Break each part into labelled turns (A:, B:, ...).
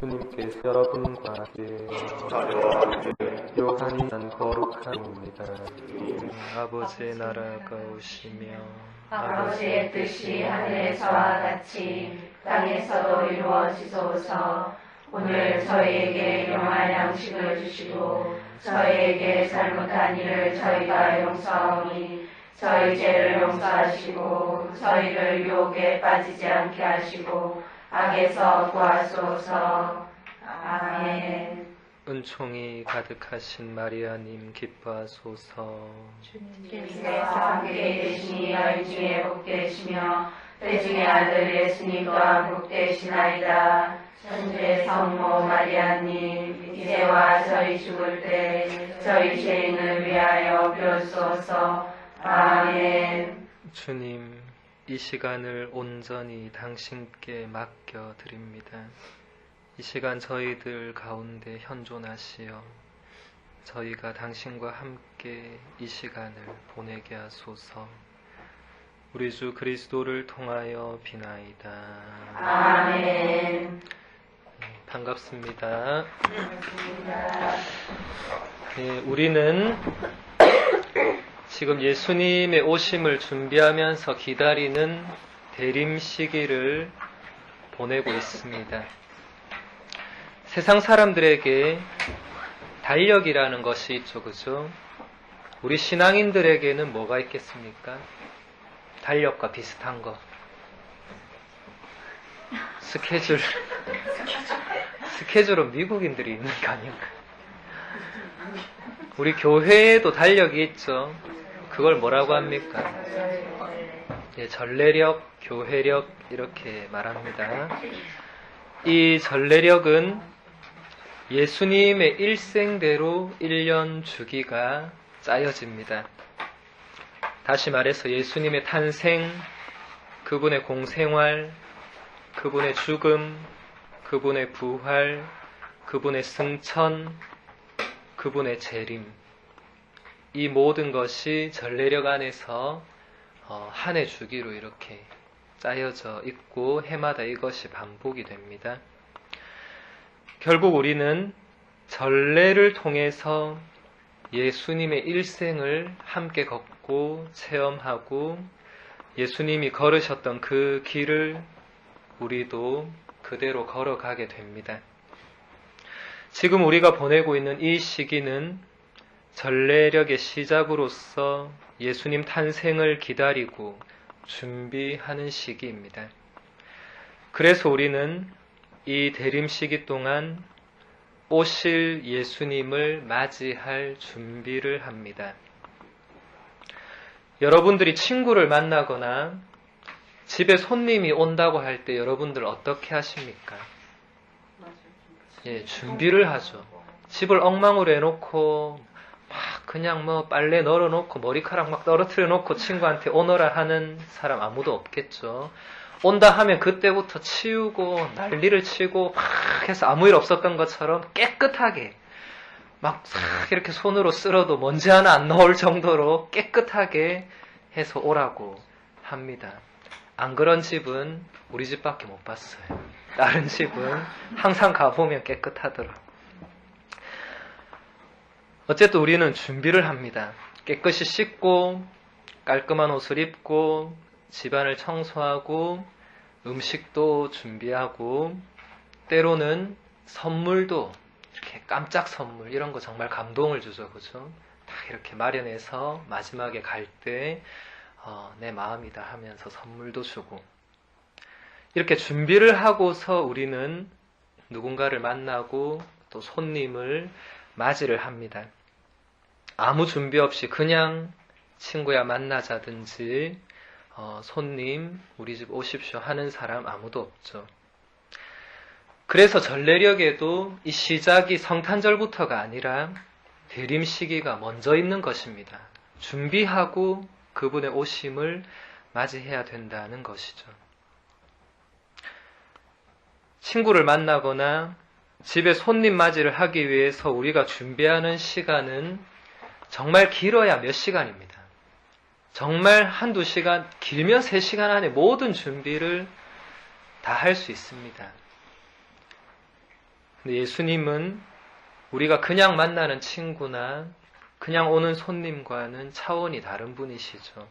A: 주님께서 여러분과 함께 요한이 난 거룩함입니다.
B: 아버지의 나라가 오시며
C: 아버지의 뜻이 하늘에서와 같이 땅에서도 이루어지소서. 오늘 저희에게 일용할 양식을 주시고 저희에게 잘못한 일을 저희가 용서하오니 저희 죄를 용서하시고 저희를 유혹에 빠지지 않게 하시고 악에서 구하소서. 아멘.
B: 은총이 가득하신 마리아님 기뻐하소서.
C: 주님께서 함께 계시니 여인 중에 복되시며 태중의 아들 예수님 또한 복되시나이다. 천주의 성모 마리아님, 이제와 저희 죽을 때 저희 죄인을 위하여 비옵소서. 아멘.
B: 주님, 이 시간을 온전히 당신께 맡겨드립니다. 이 시간 저희들 가운데 현존하시어 저희가 당신과 함께 이 시간을 보내게 하소서. 우리 주 그리스도를 통하여 비나이다.
C: 아멘.
B: 반갑습니다. 네, 우리는 지금 예수님의 오심을 준비하면서 기다리는 대림 시기를 보내고 있습니다. 세상 사람들에게 달력이라는 것이 있죠, 그죠? 우리 신앙인들에게는 뭐가 있겠습니까? 달력과 비슷한 거. 스케줄은 미국인들이 있는 거 아닌가? 우리 교회에도 달력이 있죠. 그걸 뭐라고 합니까? 네, 전례력, 교회력 이렇게 말합니다. 이 전례력은 예수님의 일생대로 1년 주기가 짜여집니다. 다시 말해서 예수님의 탄생, 그분의 공생활, 그분의 죽음, 그분의 부활, 그분의 승천, 그분의 재림, 이 모든 것이 전례력 안에서 한 해 주기로 이렇게 짜여져 있고 해마다 이것이 반복이 됩니다. 결국 우리는 전례를 통해서 예수님의 일생을 함께 걷고 체험하고 예수님이 걸으셨던 그 길을 우리도 그대로 걸어가게 됩니다. 지금 우리가 보내고 있는 이 시기는 전례력의 시작으로서 예수님 탄생을 기다리고 준비하는 시기입니다. 그래서 우리는 이 대림 시기 동안 오실 예수님을 맞이할 준비를 합니다. 여러분들이 친구를 만나거나 집에 손님이 온다고 할 때 여러분들 어떻게 하십니까? 예, 준비를 하죠. 집을 엉망으로 해놓고 막 그냥 뭐 빨래 널어놓고 머리카락 막 떨어뜨려 놓고 친구한테 오너라 하는 사람 아무도 없겠죠. 온다 하면 그때부터 치우고 난리를 치고 막 해서 아무 일 없었던 것처럼 깨끗하게 막 싹 이렇게 손으로 쓸어도 먼지 하나 안 나올 정도로 깨끗하게 해서 오라고 합니다. 안 그런 집은 우리 집밖에 못 봤어요. 다른 집은 항상 가보면 깨끗하더라. 어쨌든 우리는 준비를 합니다. 깨끗이 씻고 깔끔한 옷을 입고 집안을 청소하고 음식도 준비하고 때로는 선물도 이렇게 깜짝 선물 이런 거 정말 감동을 주죠. 그죠? 다 이렇게 마련해서 마지막에 갈 때 내 마음이다 하면서 선물도 주고 이렇게 준비를 하고서 우리는 누군가를 만나고 또 손님을 맞이를 합니다. 아무 준비 없이 그냥 친구야 만나자든지 손님 우리 집 오십시오 하는 사람 아무도 없죠. 그래서 전례력에도 이 시작이 성탄절부터가 아니라 대림 시기가 먼저 있는 것입니다. 준비하고 그분의 오심을 맞이해야 된다는 것이죠. 친구를 만나거나 집에 손님 맞이를 하기 위해서 우리가 준비하는 시간은 정말 길어야 몇 시간입니다. 정말 한두 시간, 길면 3시간 안에 모든 준비를 다 할 수 있습니다. 근데 예수님은 우리가 그냥 만나는 친구나 그냥 오는 손님과는 차원이 다른 분이시죠.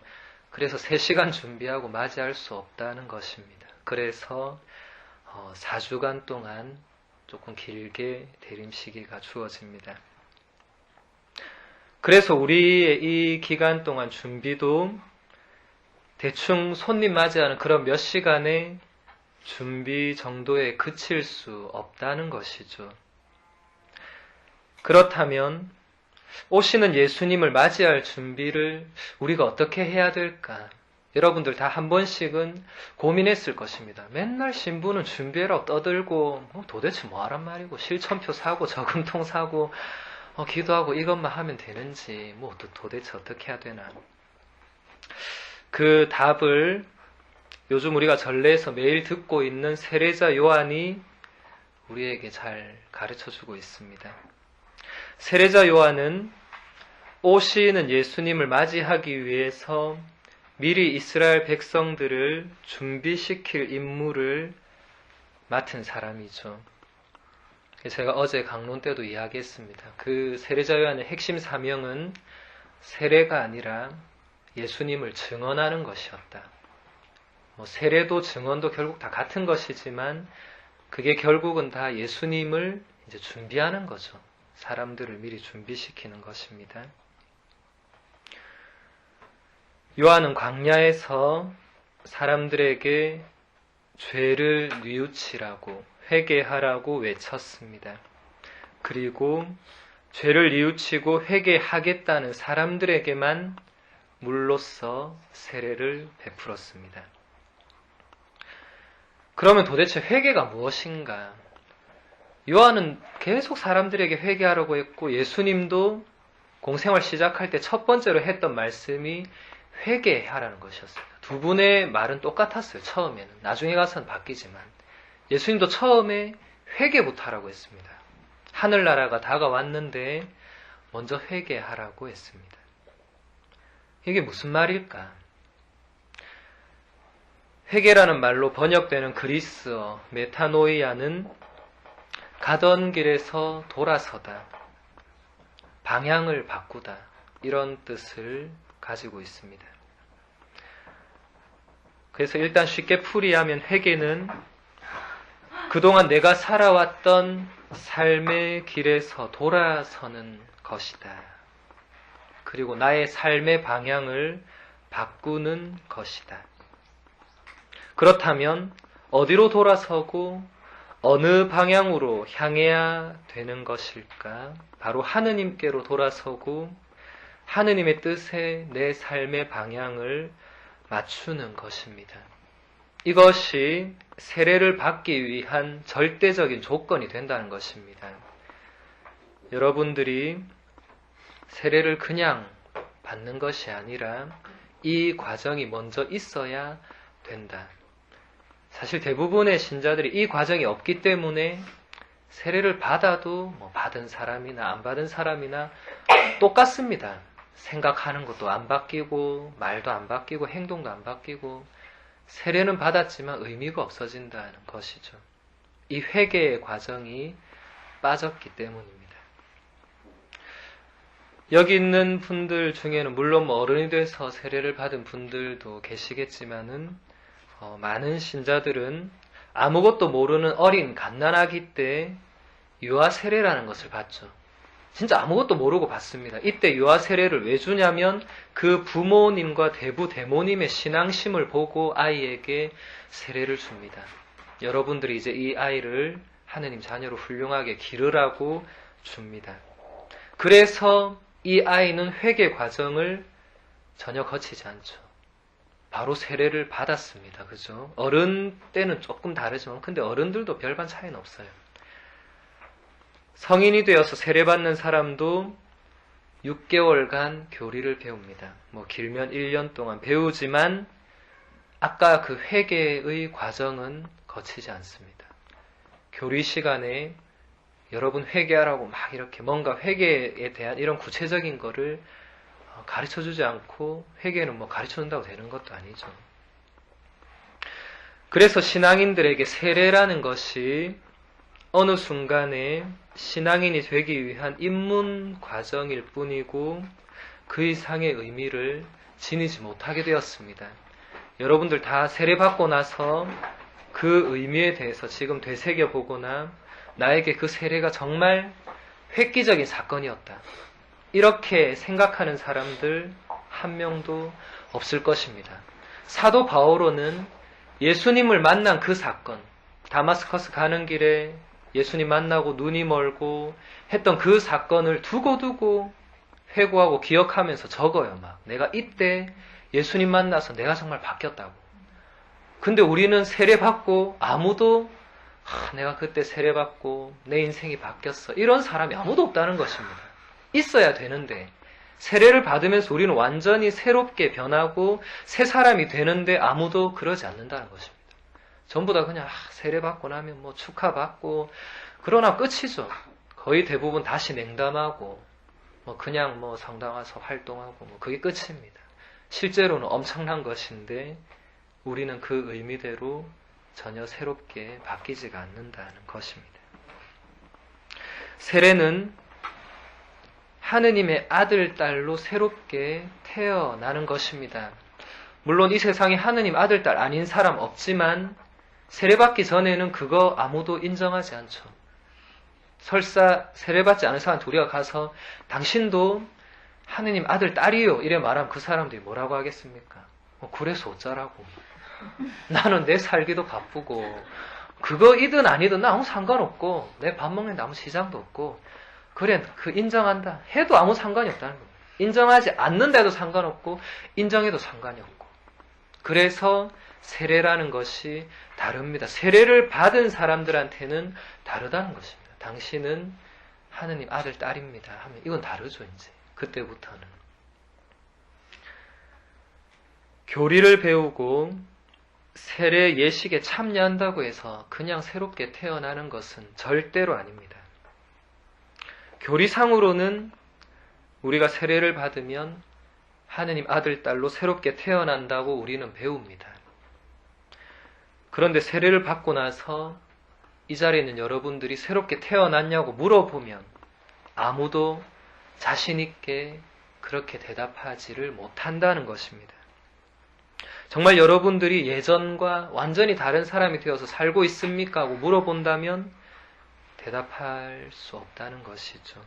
B: 그래서 3시간 준비하고 맞이할 수 없다는 것입니다. 그래서 4주간 동안 조금 길게 대림 시기가 주어집니다. 그래서 우리의 이 기간 동안 준비도 대충 손님 맞이하는 그런 몇 시간의 준비 정도에 그칠 수 없다는 것이죠. 그렇다면 오시는 예수님을 맞이할 준비를 우리가 어떻게 해야 될까? 여러분들 다 한 번씩은 고민했을 것입니다. 맨날 신부는 준비해라 떠들고 도대체 뭐 하란 말이고 실천표 사고 저금통 사고 기도하고 이것만 하면 되는지 도대체 어떻게 해야 되나? 그 답을 요즘 우리가 전례에서 매일 듣고 있는 세례자 요한이 우리에게 잘 가르쳐주고 있습니다. 세례자 요한은 오시는 예수님을 맞이하기 위해서 미리 이스라엘 백성들을 준비시킬 임무를 맡은 사람이죠. 제가 어제 강론 때도 이야기했습니다. 그 세례자 요한의 핵심 사명은 세례가 아니라 예수님을 증언하는 것이었다. 세례도 증언도 결국 다 같은 것이지만 그게 결국은 다 예수님을 이제 준비하는 거죠. 사람들을 미리 준비시키는 것입니다. 요한은 광야에서 사람들에게 죄를 뉘우치라고 회개하라고 외쳤습니다. 그리고 죄를 뉘우치고 회개하겠다는 사람들에게만 물로써 세례를 베풀었습니다. 그러면 도대체 회개가 무엇인가? 요한은 계속 사람들에게 회개하라고 했고 예수님도 공생활 시작할 때 첫 번째로 했던 말씀이 회개하라는 것이었습니다. 두 분의 말은 똑같았어요. 처음에는. 나중에 가서는 바뀌지만 예수님도 처음에 회개부터 하라고 했습니다. 하늘나라가 다가왔는데 먼저 회개하라고 했습니다. 이게 무슨 말일까? 회개라는 말로 번역되는 그리스어 메타노이아는 가던 길에서 돌아서다, 방향을 바꾸다 이런 뜻을 가지고 있습니다. 그래서 일단 쉽게 풀이하면 회개는 그동안 내가 살아왔던 삶의 길에서 돌아서는 것이다. 그리고 나의 삶의 방향을 바꾸는 것이다. 그렇다면 어디로 돌아서고 어느 방향으로 향해야 되는 것일까? 바로 하느님께로 돌아서고 하느님의 뜻에 내 삶의 방향을 맞추는 것입니다. 이것이 세례를 받기 위한 절대적인 조건이 된다는 것입니다. 여러분들이 세례를 그냥 받는 것이 아니라 이 과정이 먼저 있어야 된다. 사실 대부분의 신자들이 이 과정이 없기 때문에 세례를 받아도 받은 사람이나 안 받은 사람이나 똑같습니다. 생각하는 것도 안 바뀌고 말도 안 바뀌고 행동도 안 바뀌고 세례는 받았지만 의미가 없어진다는 것이죠. 이 회개의 과정이 빠졌기 때문입니다. 여기 있는 분들 중에는 물론 어른이 돼서 세례를 받은 분들도 계시겠지만은 많은 신자들은 아무것도 모르는 어린 갓난아기 때 유아 세례라는 것을 받죠. 진짜 아무것도 모르고 받습니다. 이때 유아 세례를 왜 주냐면 그 부모님과 대부모님의 신앙심을 보고 아이에게 세례를 줍니다. 여러분들이 이제 이 아이를 하느님 자녀로 훌륭하게 기르라고 줍니다. 그래서 이 아이는 회개 과정을 전혀 거치지 않죠. 바로 세례를 받았습니다. 그죠? 어른 때는 조금 다르지만 근데 어른들도 별반 차이는 없어요. 성인이 되어서 세례받는 사람도 6개월간 교리를 배웁니다. 길면 1년 동안 배우지만 아까 그 회개의 과정은 거치지 않습니다. 교리 시간에 여러분 회개하라고 막 이렇게 뭔가 회개에 대한 이런 구체적인 거를 가르쳐주지 않고 회개는 가르쳐준다고 되는 것도 아니죠. 그래서 신앙인들에게 세례라는 것이 어느 순간에 신앙인이 되기 위한 입문 과정일 뿐이고 그 이상의 의미를 지니지 못하게 되었습니다. 여러분들 다 세례받고 나서 그 의미에 대해서 지금 되새겨보거나 나에게 그 세례가 정말 획기적인 사건이었다, 이렇게 생각하는 사람들 한 명도 없을 것입니다. 사도 바오로는 예수님을 만난 그 사건, 다마스커스 가는 길에 예수님 만나고 눈이 멀고 했던 그 사건을 두고두고 회고하고 기억하면서 적어요. 막 내가 이때 예수님 만나서 내가 정말 바뀌었다고. 근데 우리는 세례받고 아무도 내가 그때 세례받고 내 인생이 바뀌었어, 이런 사람이 아무도 없다는 것입니다. 있어야 되는데 세례를 받으면서 우리는 완전히 새롭게 변하고 새 사람이 되는데 아무도 그러지 않는다는 것입니다. 전부 다 그냥 세례받고 나면 뭐 축하받고 그러나 끝이죠. 거의 대부분 다시 냉담하고 뭐 그냥 뭐 성당 와서 활동하고 뭐 그게 끝입니다. 실제로는 엄청난 것인데 우리는 그 의미대로 전혀 새롭게 바뀌지가 않는다는 것입니다. 세례는 하느님의 아들, 딸로 새롭게 태어나는 것입니다. 물론 이 세상에 하느님 아들, 딸 아닌 사람 없지만 세례받기 전에는 그거 아무도 인정하지 않죠. 설사 세례받지 않은 사람 우리가 가서 당신도 하느님 아들, 딸이요 이래 말하면 그 사람들이 뭐라고 하겠습니까? 그래서 어쩌라고. 나는 내 살기도 바쁘고 그거이든 아니든 나 아무 상관없고 내 밥 먹는데 아무 시장도 없고 그래 그 인정한다 해도 아무 상관이 없다는 거예요. 인정하지 않는데도 상관없고 인정해도 상관이 없고. 그래서 세례라는 것이 다릅니다. 세례를 받은 사람들한테는 다르다는 것입니다. 당신은 하느님 아들, 딸입니다 하면 이건 다르죠. 이제 그때부터는 교리를 배우고 세례 예식에 참여한다고 해서 그냥 새롭게 태어나는 것은 절대로 아닙니다. 교리상으로는 우리가 세례를 받으면 하느님 아들, 딸로 새롭게 태어난다고 우리는 배웁니다. 그런데 세례를 받고 나서 이 자리에 있는 여러분들이 새롭게 태어났냐고 물어보면 아무도 자신 있게 그렇게 대답하지를 못한다는 것입니다. 정말 여러분들이 예전과 완전히 다른 사람이 되어서 살고 있습니까? 하고 물어본다면 대답할 수 없다는 것이죠.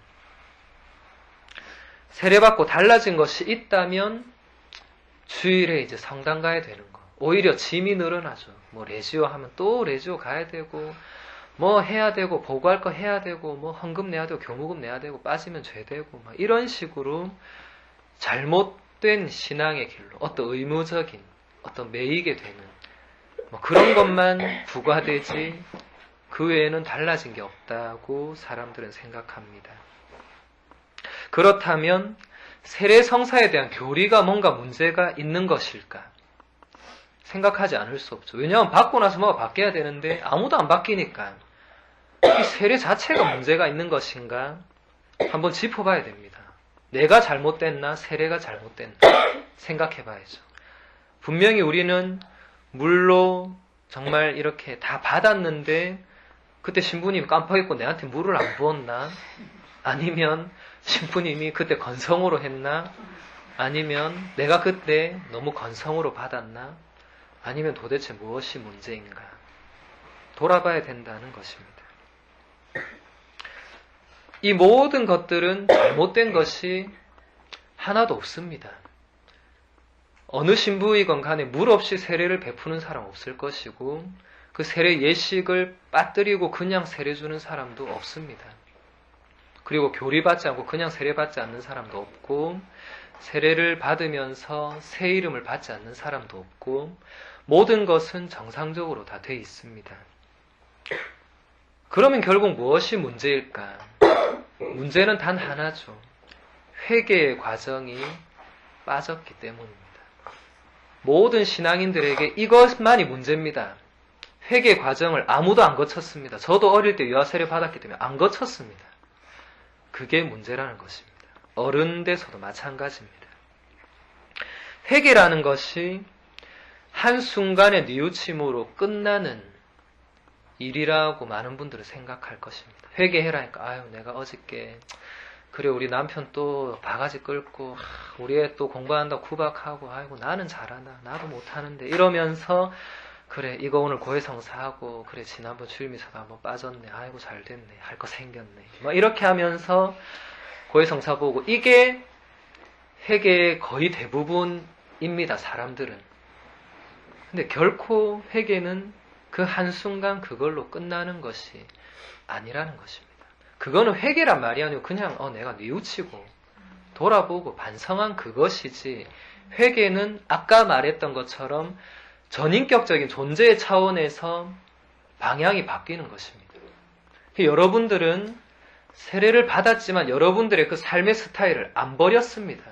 B: 세례받고 달라진 것이 있다면 주일에 이제 성당 가야 되는 거. 오히려 짐이 늘어나죠. 뭐 레지오 하면 또 레지오 가야 되고 뭐 해야 되고 보고할 거 해야 되고 뭐 헌금 내야 되고 교무금 내야 되고 빠지면 죄 되고 막 이런 식으로 잘못된 신앙의 길로 어떤 의무적인 어떤 매이게 되는 뭐 그런 것만 부과되지 그 외에는 달라진 게 없다고 사람들은 생각합니다. 그렇다면 세례 성사에 대한 교리가 뭔가 문제가 있는 것일까? 생각하지 않을 수 없죠. 왜냐하면 받고 나서 뭐가 바뀌어야 되는데 아무도 안 바뀌니까 이 세례 자체가 문제가 있는 것인가 한번 짚어봐야 됩니다. 내가 잘못됐나 세례가 잘못됐나 생각해 봐야죠. 분명히 우리는 물로 정말 이렇게 다 받았는데 그때 신부님이 깜빡했고 내한테 물을 안 부었나? 아니면 신부님이 그때 건성으로 했나? 아니면 내가 그때 너무 건성으로 받았나? 아니면 도대체 무엇이 문제인가? 돌아봐야 된다는 것입니다. 이 모든 것들은 잘못된 것이 하나도 없습니다. 어느 신부이건 간에 물 없이 세례를 베푸는 사람 없을 것이고 그 세례 예식을 빠뜨리고 그냥 세례 주는 사람도 없습니다. 그리고 교리받지 않고 그냥 세례받지 않는 사람도 없고 세례를 받으면서 새 이름을 받지 않는 사람도 없고 모든 것은 정상적으로 다 돼 있습니다. 그러면 결국 무엇이 문제일까? 문제는 단 하나죠. 회개의 과정이 빠졌기 때문입니다. 모든 신앙인들에게 이것만이 문제입니다. 회개 과정을 아무도 안 거쳤습니다. 저도 어릴 때 유아세례 받았기 때문에 안 거쳤습니다. 그게 문제라는 것입니다. 어른 돼서도 마찬가지입니다. 회개라는 것이 한순간의 뉘우침으로 끝나는 일이라고 많은 분들은 생각할 것입니다. 회개해라니까 아유 내가 어저께 그래 우리 남편 또 바가지 끌고 우리 애 또 공부한다고 구박하고 아이고 나는 잘하나 나도 못하는데 이러면서 그래 이거 오늘 고해성사하고 그래 지난번 주일미사도 한번 빠졌네 아이고 잘됐네 할 거 생겼네 뭐 이렇게 하면서 고해성사 보고 이게 회개의 거의 대부분입니다. 사람들은. 근데 결코 회개는 그 한순간 그걸로 끝나는 것이 아니라는 것입니다. 그거는 회개란 말이 아니고 그냥 내가 뉘우치고 돌아보고 반성한 그것이지 회개는 아까 말했던 것처럼 전인격적인 존재의 차원에서 방향이 바뀌는 것입니다. 여러분들은 세례를 받았지만 여러분들의 그 삶의 스타일을 안 버렸습니다.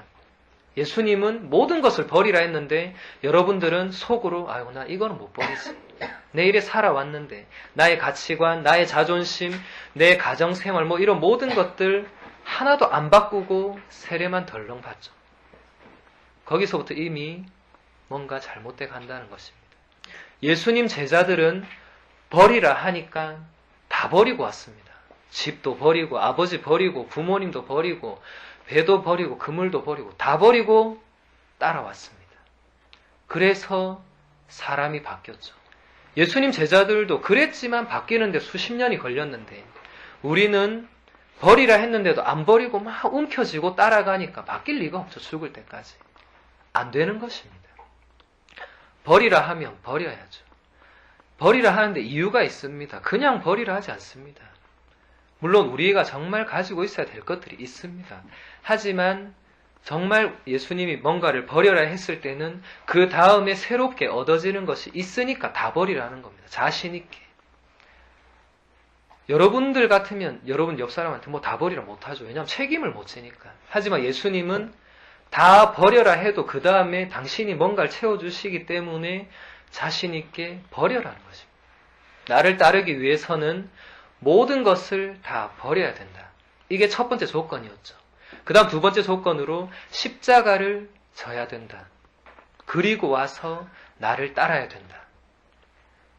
B: 예수님은 모든 것을 버리라 했는데 여러분들은 속으로 아이고 나 이거는 못 버리지. 내 일에 살아왔는데 나의 가치관, 나의 자존심, 내 가정생활 뭐 이런 모든 것들 하나도 안 바꾸고 세례만 덜렁 받죠. 거기서부터 이미 뭔가 잘못돼 간다는 것입니다. 예수님 제자들은 버리라 하니까 다 버리고 왔습니다. 집도 버리고 아버지 버리고 부모님도 버리고 배도 버리고 그물도 버리고 다 버리고 따라왔습니다. 그래서 사람이 바뀌었죠. 예수님 제자들도 그랬지만 바뀌는데 수십 년이 걸렸는데 우리는 버리라 했는데도 안 버리고 막 움켜쥐고 따라가니까 바뀔 리가 없죠. 죽을 때까지. 안 되는 것입니다. 버리라 하면 버려야죠. 버리라 하는데 이유가 있습니다. 그냥 버리라 하지 않습니다. 물론 우리가 정말 가지고 있어야 될 것들이 있습니다. 하지만 정말 예수님이 뭔가를 버려라 했을 때는 그 다음에 새롭게 얻어지는 것이 있으니까 다 버리라는 겁니다. 자신 있게. 여러분들 같으면 여러분 옆 사람한테 뭐 다 버리라 못하죠. 왜냐하면 책임을 못 지니까. 하지만 예수님은 다 버려라 해도 그 다음에 당신이 뭔가를 채워주시기 때문에 자신 있게 버려라는 것입니다. 나를 따르기 위해서는 모든 것을 다 버려야 된다. 이게 첫 번째 조건이었죠. 그 다음 두 번째 조건으로 십자가를 져야 된다. 그리고 와서 나를 따라야 된다.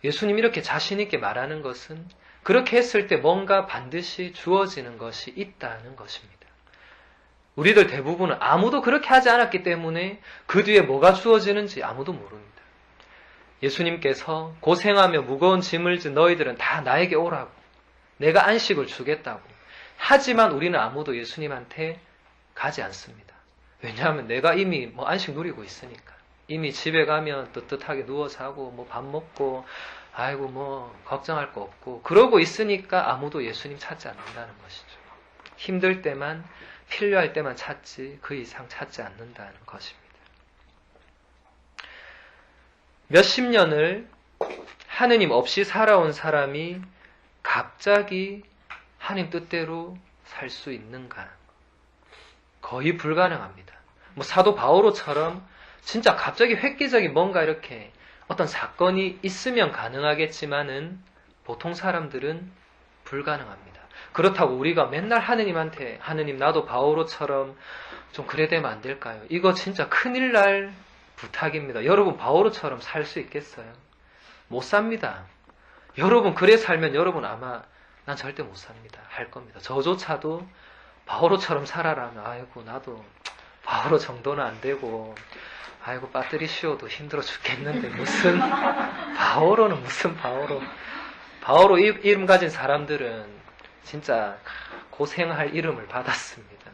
B: 예수님이 이렇게 자신 있게 말하는 것은 그렇게 했을 때 뭔가 반드시 주어지는 것이 있다는 것입니다. 우리들 대부분은 아무도 그렇게 하지 않았기 때문에 그 뒤에 뭐가 주어지는지 아무도 모릅니다. 예수님께서 고생하며 무거운 짐을 진 너희들은 다 나에게 오라고 내가 안식을 주겠다고 하지만 우리는 아무도 예수님한테 가지 않습니다. 왜냐하면 내가 이미 뭐 안식 누리고 있으니까 이미 집에 가면 뜨뜻하게 누워 자고 뭐 밥 먹고 아이고 뭐 걱정할 거 없고 그러고 있으니까 아무도 예수님 찾지 않는다는 것이죠. 힘들 때만 필요할 때만 찾지 그 이상 찾지 않는다는 것입니다. 몇십 년을 하느님 없이 살아온 사람이 갑자기 하나님 뜻대로 살 수 있는가? 거의 불가능합니다. 뭐 사도 바오로처럼 진짜 갑자기 획기적인 뭔가 이렇게 어떤 사건이 있으면 가능하겠지만은 보통 사람들은 불가능합니다. 그렇다고 우리가 맨날 하느님한테 하느님 나도 바오로처럼 좀 그래 되면 안 될까요? 이거 진짜 큰일 날 부탁입니다. 여러분 바오로처럼 살 수 있겠어요? 못 삽니다. 여러분 그래 살면 여러분 아마 난 절대 못 삽니다. 할 겁니다. 저조차도 바오로처럼 살아라면 아이고 나도 바오로 정도는 안 되고 아이고 배터리 씌워도 힘들어 죽겠는데 무슨 바오로는 무슨 바오로 이름 가진 사람들은 진짜 고생할 이름을 받았습니다.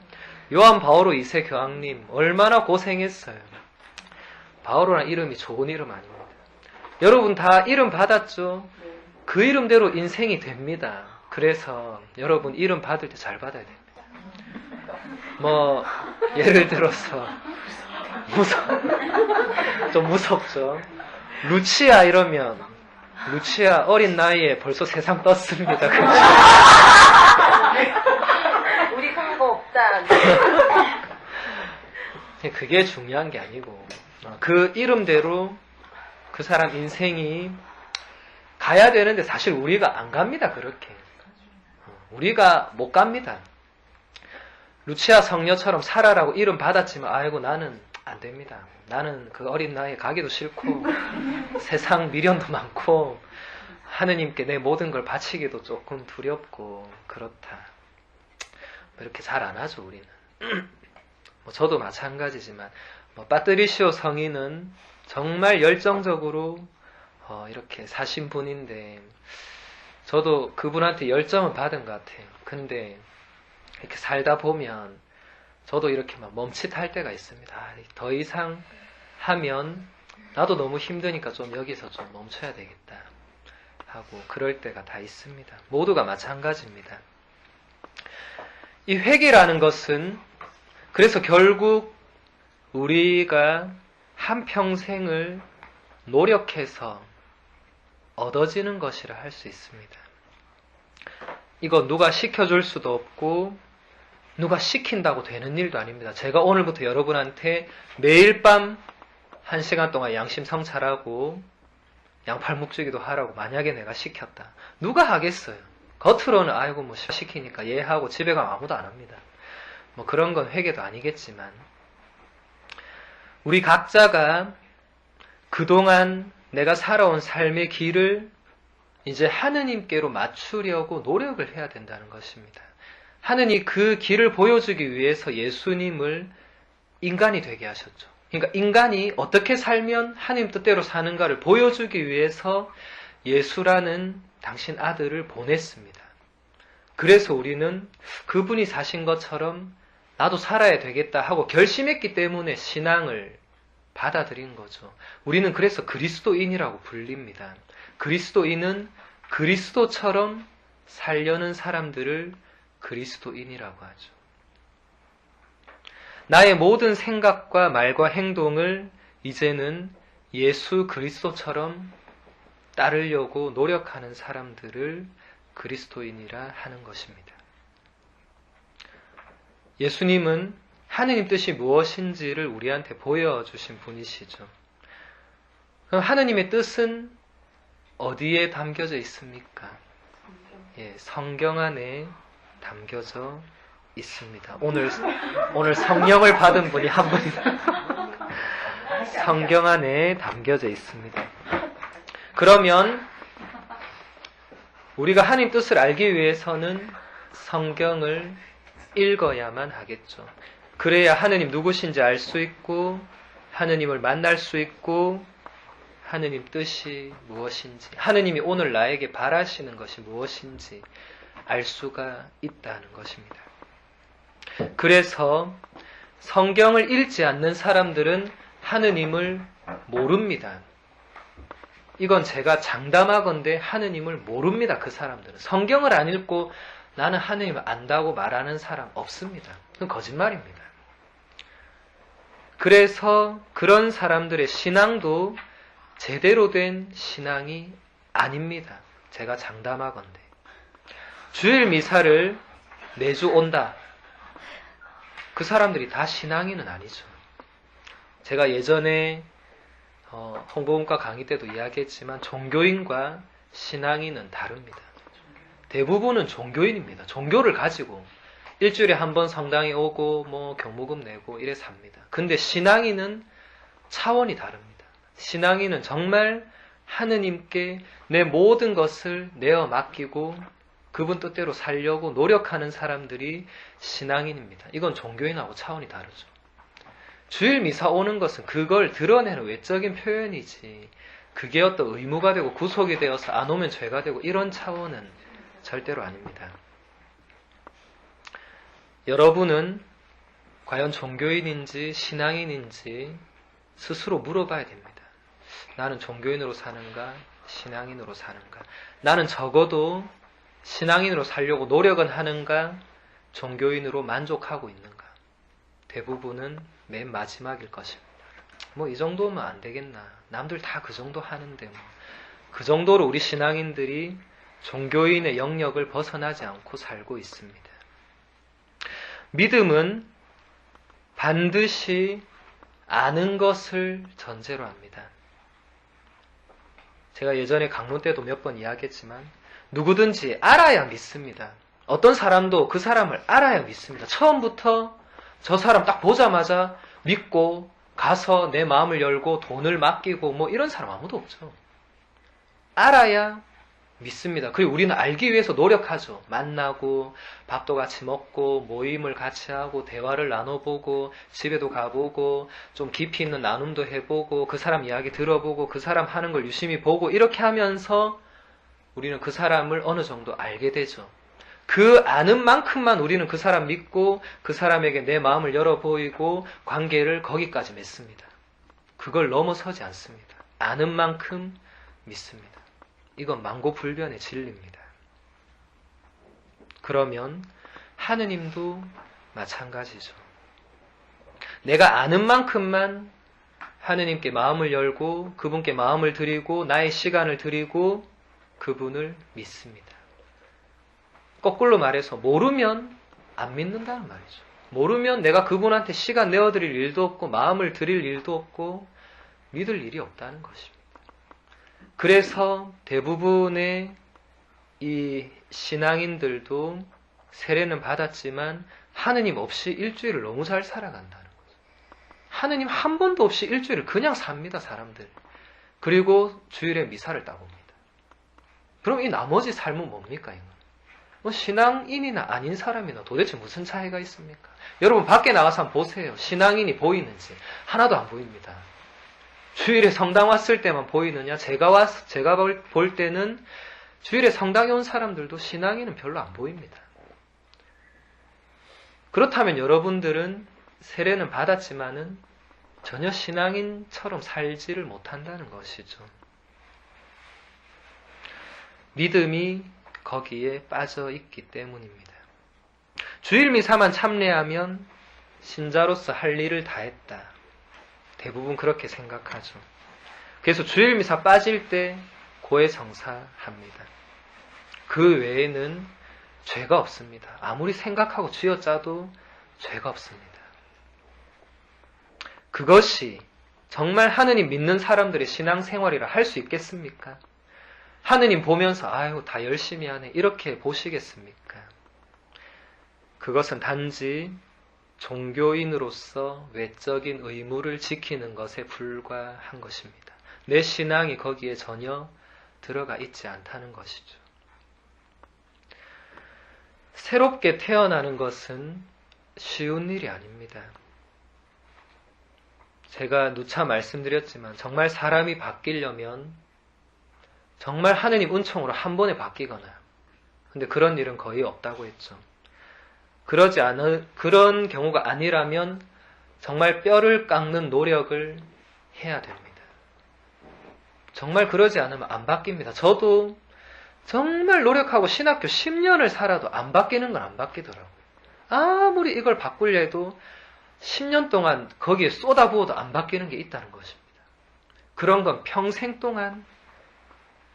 B: 요한 바오로 2세 교황님 얼마나 고생했어요. 바오로란 이름이 좋은 이름 아닙니다. 여러분 다 이름 받았죠? 그 이름대로 인생이 됩니다. 그래서 여러분 이름 받을 때 잘 받아야 됩니다. 뭐 예를 들어서 좀 무섭죠. 루치아 이러면 루치아 어린 나이에 벌써 세상 떴습니다. 그렇죠?
C: 우리 그런 거 없다.
B: 그게 중요한 게 아니고 그 이름대로 그 사람 인생이 가야 되는데 사실 우리가 안 갑니다. 그렇게 우리가 못 갑니다. 루치아 성녀처럼 살아라고 이름 받았지만 아이고 나는 안 됩니다. 나는 그 어린 나이에 가기도 싫고 세상 미련도 많고 하느님께 내 모든 걸 바치기도 조금 두렵고 그렇다. 이렇게 잘 안 하죠, 우리는. 저도 마찬가지지만 파트리시오 성인은 정말 열정적으로 이렇게 사신 분인데 저도 그분한테 열정은 받은 것 같아요. 근데 이렇게 살다 보면 저도 이렇게 막 멈칫할 때가 있습니다. 더 이상 하면 나도 너무 힘드니까 좀 여기서 좀 멈춰야 되겠다 하고 그럴 때가 다 있습니다. 모두가 마찬가지입니다. 이 회개라는 것은 그래서 결국 우리가 한평생을 노력해서 얻어지는 것이라 할 수 있습니다. 이거 누가 시켜줄 수도 없고 누가 시킨다고 되는 일도 아닙니다. 제가 오늘부터 여러분한테 매일 밤 1시간 동안 양심 성찰하고 양팔 묵주기도 하라고 만약에 내가 시켰다. 누가 하겠어요? 겉으로는 아이고 뭐 시키니까 예 하고 집에 가면 아무도 안 합니다. 뭐 그런 건 회개도 아니겠지만 우리 각자가 그동안 내가 살아온 삶의 길을 이제 하느님께로 맞추려고 노력을 해야 된다는 것입니다. 하느님 그 길을 보여주기 위해서 예수님을 인간이 되게 하셨죠. 그러니까 인간이 어떻게 살면 하느님 뜻대로 사는가를 보여주기 위해서 예수라는 당신 아들을 보냈습니다. 그래서 우리는 그분이 사신 것처럼 나도 살아야 되겠다 하고 결심했기 때문에 신앙을 받아들인 거죠. 우리는 그래서 그리스도인이라고 불립니다. 그리스도인은 그리스도처럼 살려는 사람들을 그리스도인이라고 하죠. 나의 모든 생각과 말과 행동을 이제는 예수 그리스도처럼 따르려고 노력하는 사람들을 그리스도인이라 하는 것입니다. 예수님은 하느님 뜻이 무엇인지를 우리한테 보여주신 분이시죠. 그럼 하느님의 뜻은 어디에 담겨져 있습니까? 성경 안에 담겨져 있습니다. 오늘 성령을 받은 분이 한 분이다. 성경 안에 담겨져 있습니다. 그러면 우리가 하나님 뜻을 알기 위해서는 성경을 읽어야만 하겠죠. 그래야 하느님 누구신지 알 수 있고 하느님을 만날 수 있고 하느님 뜻이 무엇인지 하느님이 오늘 나에게 바라시는 것이 무엇인지 알 수가 있다는 것입니다. 그래서 성경을 읽지 않는 사람들은 하느님을 모릅니다. 이건 제가 장담하건대 하느님을 모릅니다. 그 사람들은. 성경을 안 읽고 나는 하느님을 안다고 말하는 사람 없습니다. 그건 거짓말입니다. 그래서 그런 사람들의 신앙도 제대로 된 신앙이 아닙니다. 제가 장담하건대. 주일 미사를 매주 온다. 그 사람들이 다 신앙인은 아니죠. 제가 예전에 홍보문과 강의 때도 이야기했지만 종교인과 신앙인은 다릅니다. 대부분은 종교인입니다. 종교를 가지고 일주일에 한 번 성당에 오고 뭐 경무금 내고 이래 삽니다. 근데 신앙인은 차원이 다릅니다. 신앙인은 정말 하느님께 내 모든 것을 내어 맡기고 그분 뜻대로 살려고 노력하는 사람들이 신앙인입니다. 이건 종교인하고 차원이 다르죠. 주일 미사 오는 것은 그걸 드러내는 외적인 표현이지 그게 어떤 의무가 되고 구속이 되어서 안 오면 죄가 되고 이런 차원은 절대로 아닙니다. 여러분은 과연 종교인인지 신앙인인지 스스로 물어봐야 됩니다. 나는 종교인으로 사는가 신앙인으로 사는가? 나는 적어도 신앙인으로 살려고 노력은 하는가 종교인으로 만족하고 있는가? 대부분은 맨 마지막일 것입니다. 뭐 이 정도면 안 되겠나? 남들 다 그 정도 하는데 뭐. 그 정도로 우리 신앙인들이 종교인의 영역을 벗어나지 않고 살고 있습니다. 믿음은 반드시 아는 것을 전제로 합니다. 제가 예전에 강론 때도 몇 번 이야기했지만 누구든지 알아야 믿습니다. 어떤 사람도 그 사람을 알아야 믿습니다. 처음부터 저 사람 딱 보자마자 믿고 가서 내 마음을 열고 돈을 맡기고 뭐 이런 사람 아무도 없죠. 알아야 믿습니다. 그리고 우리는 알기 위해서 노력하죠. 만나고 밥도 같이 먹고 모임을 같이 하고 대화를 나눠보고 집에도 가보고 좀 깊이 있는 나눔도 해보고 그 사람 이야기 들어보고 그 사람 하는 걸 유심히 보고 이렇게 하면서 우리는 그 사람을 어느 정도 알게 되죠. 그 아는 만큼만 우리는 그 사람 믿고 그 사람에게 내 마음을 열어 보이고 관계를 거기까지 맺습니다. 그걸 넘어서지 않습니다. 아는 만큼 믿습니다. 이건 만고불변의 진리입니다. 그러면 하느님도 마찬가지죠. 내가 아는 만큼만 하느님께 마음을 열고 그분께 마음을 드리고 나의 시간을 드리고 그분을 믿습니다. 거꾸로 말해서 모르면 안 믿는다는 말이죠. 모르면 내가 그분한테 시간 내어드릴 일도 없고 마음을 드릴 일도 없고 믿을 일이 없다는 것입니다. 그래서 대부분의 이 신앙인들도 세례는 받았지만 하느님 없이 일주일을 너무 잘 살아간다는 거죠. 하느님 한 번도 없이 일주일을 그냥 삽니다, 사람들. 그리고 주일에 미사를 따봅니다. 그럼 이 나머지 삶은 뭡니까, 이건? 뭐 신앙인이나 아닌 사람이나 도대체 무슨 차이가 있습니까? 여러분 밖에 나가서 한번 보세요. 신앙인이 보이는지 하나도 안 보입니다. 주일에 성당 왔을 때만 보이느냐? 제가 볼 때는 주일에 성당에 온 사람들도 신앙인은 별로 안 보입니다. 그렇다면 여러분들은 세례는 받았지만은 전혀 신앙인처럼 살지를 못한다는 것이죠. 믿음이 거기에 빠져 있기 때문입니다. 주일 미사만 참례하면 신자로서 할 일을 다 했다. 대부분 그렇게 생각하죠. 그래서 주일 미사 빠질 때 고해성사합니다. 그 외에는 죄가 없습니다. 아무리 생각하고 쥐어짜도 죄가 없습니다. 그것이 정말 하느님 믿는 사람들의 신앙생활이라 할 수 있겠습니까? 하느님 보면서 아유 다 열심히 하네 이렇게 보시겠습니까? 그것은 단지 종교인으로서 외적인 의무를 지키는 것에 불과한 것입니다. 내 신앙이 거기에 전혀 들어가 있지 않다는 것이죠. 새롭게 태어나는 것은 쉬운 일이 아닙니다. 제가 누차 말씀드렸지만 정말 사람이 바뀌려면 정말 하느님 은총으로 한 번에 바뀌거나 근데 그런 일은 거의 없다고 했죠. 그런 경우가 아니라면 정말 뼈를 깎는 노력을 해야 됩니다. 정말 그러지 않으면 안 바뀝니다. 저도 정말 노력하고 신학교 10년을 살아도 안 바뀌는 건 안 바뀌더라고요. 아무리 이걸 바꾸려 해도 10년 동안 거기에 쏟아부어도 안 바뀌는 게 있다는 것입니다. 그런 건 평생 동안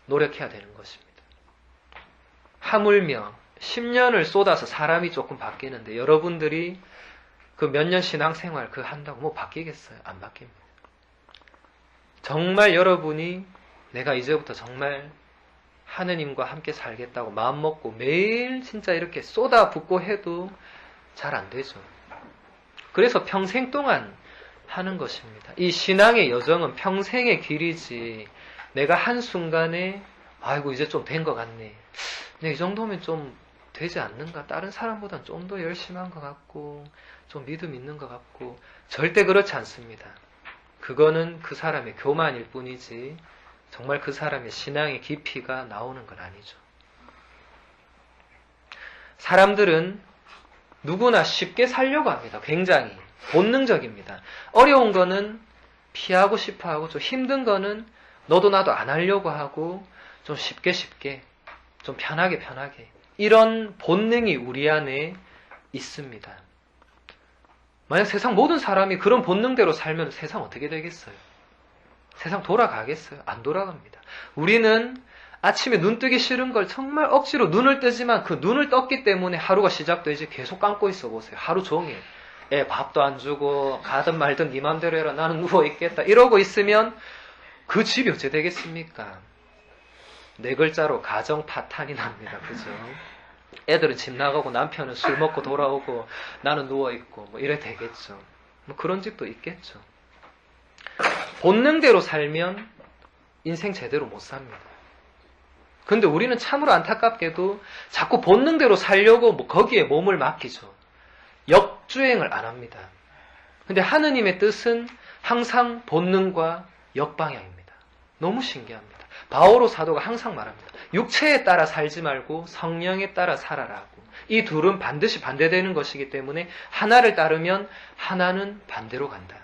B: 노력해야 되는 것입니다. 하물며 10년을 쏟아서 사람이 조금 바뀌는데 여러분들이 그 몇 년 신앙생활 그거 한다고 뭐 바뀌겠어요? 안 바뀝니다. 정말 여러분이 내가 이제부터 정말 하느님과 함께 살겠다고 마음먹고 매일 진짜 이렇게 쏟아붓고 해도 잘 안 되죠. 그래서 평생 동안 하는 것입니다. 이 신앙의 여정은 평생의 길이지 내가 한순간에 아이고 이제 좀 된 것 같네. 근데 이 정도면 좀 되지 않는가? 다른 사람보다는 좀 더 열심히 한 것 같고 좀 믿음 있는 것 같고 절대 그렇지 않습니다. 그거는 그 사람의 교만일 뿐이지 정말 그 사람의 신앙의 깊이가 나오는 건 아니죠. 사람들은 누구나 쉽게 살려고 합니다. 굉장히 본능적입니다. 어려운 거는 피하고 싶어 하고 좀 힘든 거는 너도 나도 안 하려고 하고 좀 쉽게 좀 편하게 이런 본능이 우리 안에 있습니다. 만약 세상 모든 사람이 그런 본능대로 살면 세상 어떻게 되겠어요? 세상 돌아가겠어요? 안 돌아갑니다. 우리는 아침에 눈 뜨기 싫은 걸 정말 억지로 눈을 뜨지만 그 눈을 떴기 때문에 하루가 시작되지 계속 감고 있어 보세요. 하루 종일. 애 밥도 안 주고 가든 말든 네 맘대로 해라. 나는 누워있겠다. 이러고 있으면 그 집이 어째 되겠습니까? 네 글자로 가정 파탄이 납니다. 그죠? 애들은 집 나가고 남편은 술 먹고 돌아오고 나는 누워있고 뭐 이래 되겠죠. 뭐 그런 집도 있겠죠. 본능대로 살면 인생 제대로 못 삽니다. 근데 우리는 참으로 안타깝게도 자꾸 본능대로 살려고 거기에 몸을 맡기죠. 역주행을 안 합니다. 근데 하느님의 뜻은 항상 본능과 역방향입니다. 너무 신기합니다. 바오로 사도가 항상 말합니다. 육체에 따라 살지 말고 성령에 따라 살아라고. 이 둘은 반드시 반대되는 것이기 때문에 하나를 따르면 하나는 반대로 간다.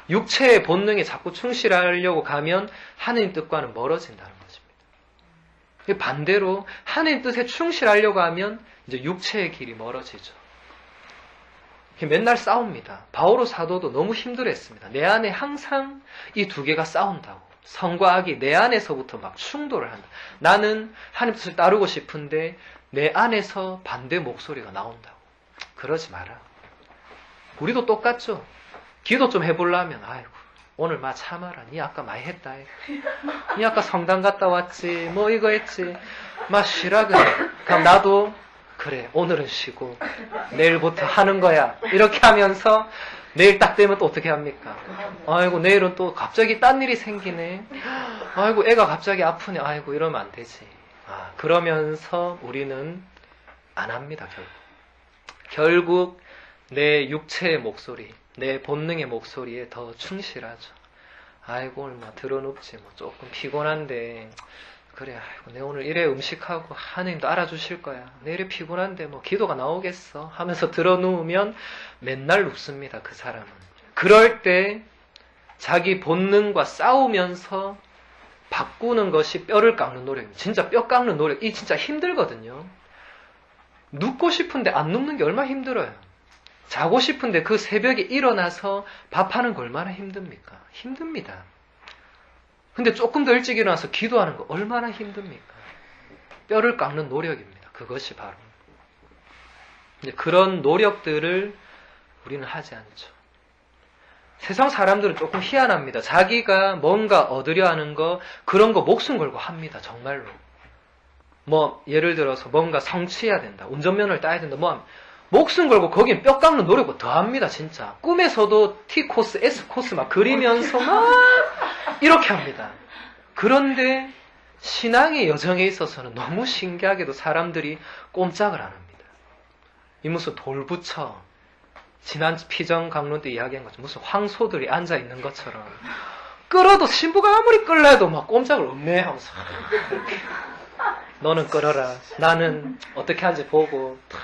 B: 육체의 본능에 자꾸 충실하려고 가면 하느님 뜻과는 멀어진다는 것입니다. 반대로 하느님 뜻에 충실하려고 하면 이제 육체의 길이 멀어지죠. 맨날 싸웁니다. 바오로 사도도 너무 힘들었습니다. 내 안에 항상 이 두 개가 싸운다고. 성과 악이 내 안에서부터 막 충돌을 한다. 나는 하나님 뜻을 따르고 싶은데 내 안에서 반대 목소리가 나온다고. 그러지 마라. 우리도 똑같죠. 기도 좀 해보려면 아이고 오늘 마 참아라. 니 아까 많이 했다. 니 아까 성당 갔다 왔지. 뭐 이거 했지. 마 쉬라 그래. 그럼 나도 그래 오늘은 쉬고 내일부터 하는 거야. 이렇게 하면서 내일 딱 되면 또 어떻게 합니까? 아이고 내일은 또 갑자기 딴 일이 생기네. 아이고 애가 갑자기 아프네. 아이고 이러면 안 되지. 그러면서 우리는 안 합니다. 결국 내 육체의 목소리, 내 본능의 목소리에 더 충실하죠. 아이고 오늘 막 들어눕지. 뭐 조금 피곤한데 그래 아이고 내 오늘 이래 음식하고 하느님도 알아주실 거야. 내일에 피곤한데 뭐 기도가 나오겠어 하면서 들어누우면 맨날 눕습니다. 그 사람은. 그럴 때 자기 본능과 싸우면서 바꾸는 것이 뼈를 깎는 노력입니다. 진짜 뼈 깎는 노력. 이 진짜 힘들거든요. 눕고 싶은데 안 눕는 게 얼마나 힘들어요. 자고 싶은데 그 새벽에 일어나서 밥하는 거 얼마나 힘듭니까? 힘듭니다. 근데 조금 더 일찍 일어나서 기도하는 거 얼마나 힘듭니까? 뼈를 깎는 노력입니다. 그것이 바로. 이제 그런 노력들을 우리는 하지 않죠. 세상 사람들은 조금 희한합니다. 자기가 뭔가 얻으려 하는 거, 그런 거 목숨 걸고 합니다. 정말로. 뭐, 예를 들어서 뭔가 성취해야 된다. 운전면허를 따야 된다. 뭐, 목숨 걸고 거긴 뼈 깎는 노력을 더 합니다. 진짜. 꿈에서도 T코스, S코스 막 그리면서 막 이렇게 합니다. 그런데 신앙의 여정에 있어서는 너무 신기하게도 사람들이 꼼짝을 안 합니다. 이 무슨 돌부처, 지난 피정 강론 때 이야기한 것처럼 무슨 황소들이 앉아있는 것처럼 끌어도 신부가 아무리 끌래도 막 꼼짝을 없네 하면서 너는 끌어라. 나는 어떻게 하는지 보고 탁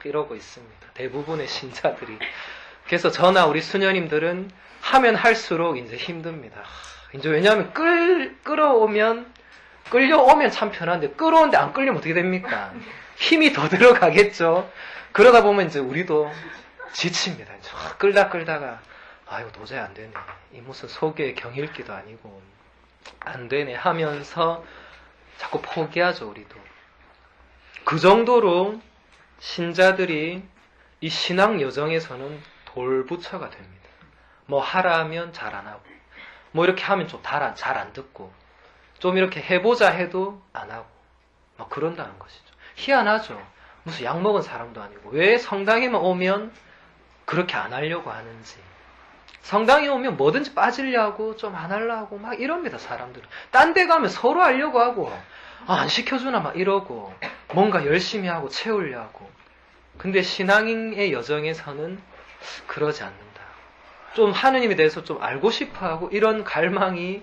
B: 이러고 있습니다. 대부분의 신자들이. 그래서 저나 우리 수녀님들은 하면 할수록 이제 힘듭니다. 이제 왜냐하면 끌어오면 참 편한데 끌어오는데 안 끌리면 어떻게 됩니까? 힘이 더 들어가겠죠. 그러다 보면 이제 우리도 지칩니다. 이제 끌다가 아이고 도저히 안 되네. 이 무슨 속에 경읽기도 아니고 안 되네 하면서 자꾸 포기하죠. 우리도. 그 정도로 신자들이 이 신앙 여정에서는 돌부처가 됩니다. 뭐 하라 하면 잘 안 하고 뭐 이렇게 하면 좀 잘 안 듣고 좀 이렇게 해보자 해도 안 하고 막 그런다는 것이죠. 희한하죠. 무슨 약 먹은 사람도 아니고 왜 성당에만 오면 그렇게 안 하려고 하는지. 성당에 오면 뭐든지 빠지려고 좀 안 하려고 막 이럽니다. 사람들은. 딴 데 가면 서로 하려고 하고 안 시켜주나 막 이러고 뭔가 열심히 하고 채우려고. 근데 신앙의 여정에서는 그러지 않는다. 좀 하느님에 대해서 좀 알고 싶어하고 이런 갈망이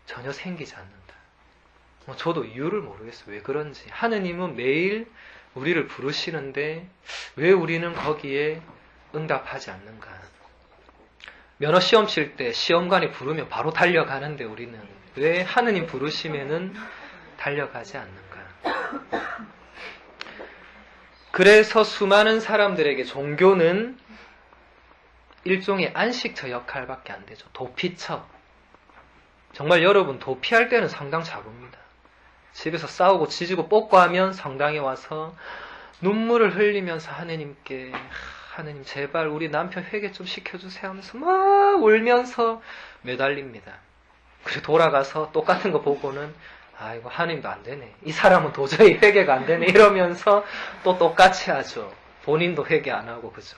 B: 전혀 생기지 않는다. 저도 이유를 모르겠어요. 왜 그런지. 하느님은 매일 우리를 부르시는데 왜 우리는 거기에 응답하지 않는가. 면허 시험 칠 때 시험관이 부르면 바로 달려가는데 우리는 왜 하느님 부르시면은 달려가지 않는가. 그래서 수많은 사람들에게 종교는 일종의 안식처 역할밖에 안 되죠. 도피처. 정말 여러분 도피할 때는 성당 잡읍니다. 집에서 싸우고 지지고 뻗고 하면 성당에 와서 눈물을 흘리면서 하느님께 하느님 제발 우리 남편 회개 좀 시켜주세요 하면서 막 울면서 매달립니다. 그리고 돌아가서 똑같은 거 보고는 아이고 하느님도 안 되네. 이 사람은 도저히 회개가 안 되네. 이러면서 또 똑같이 하죠. 본인도 회개 안 하고 그죠.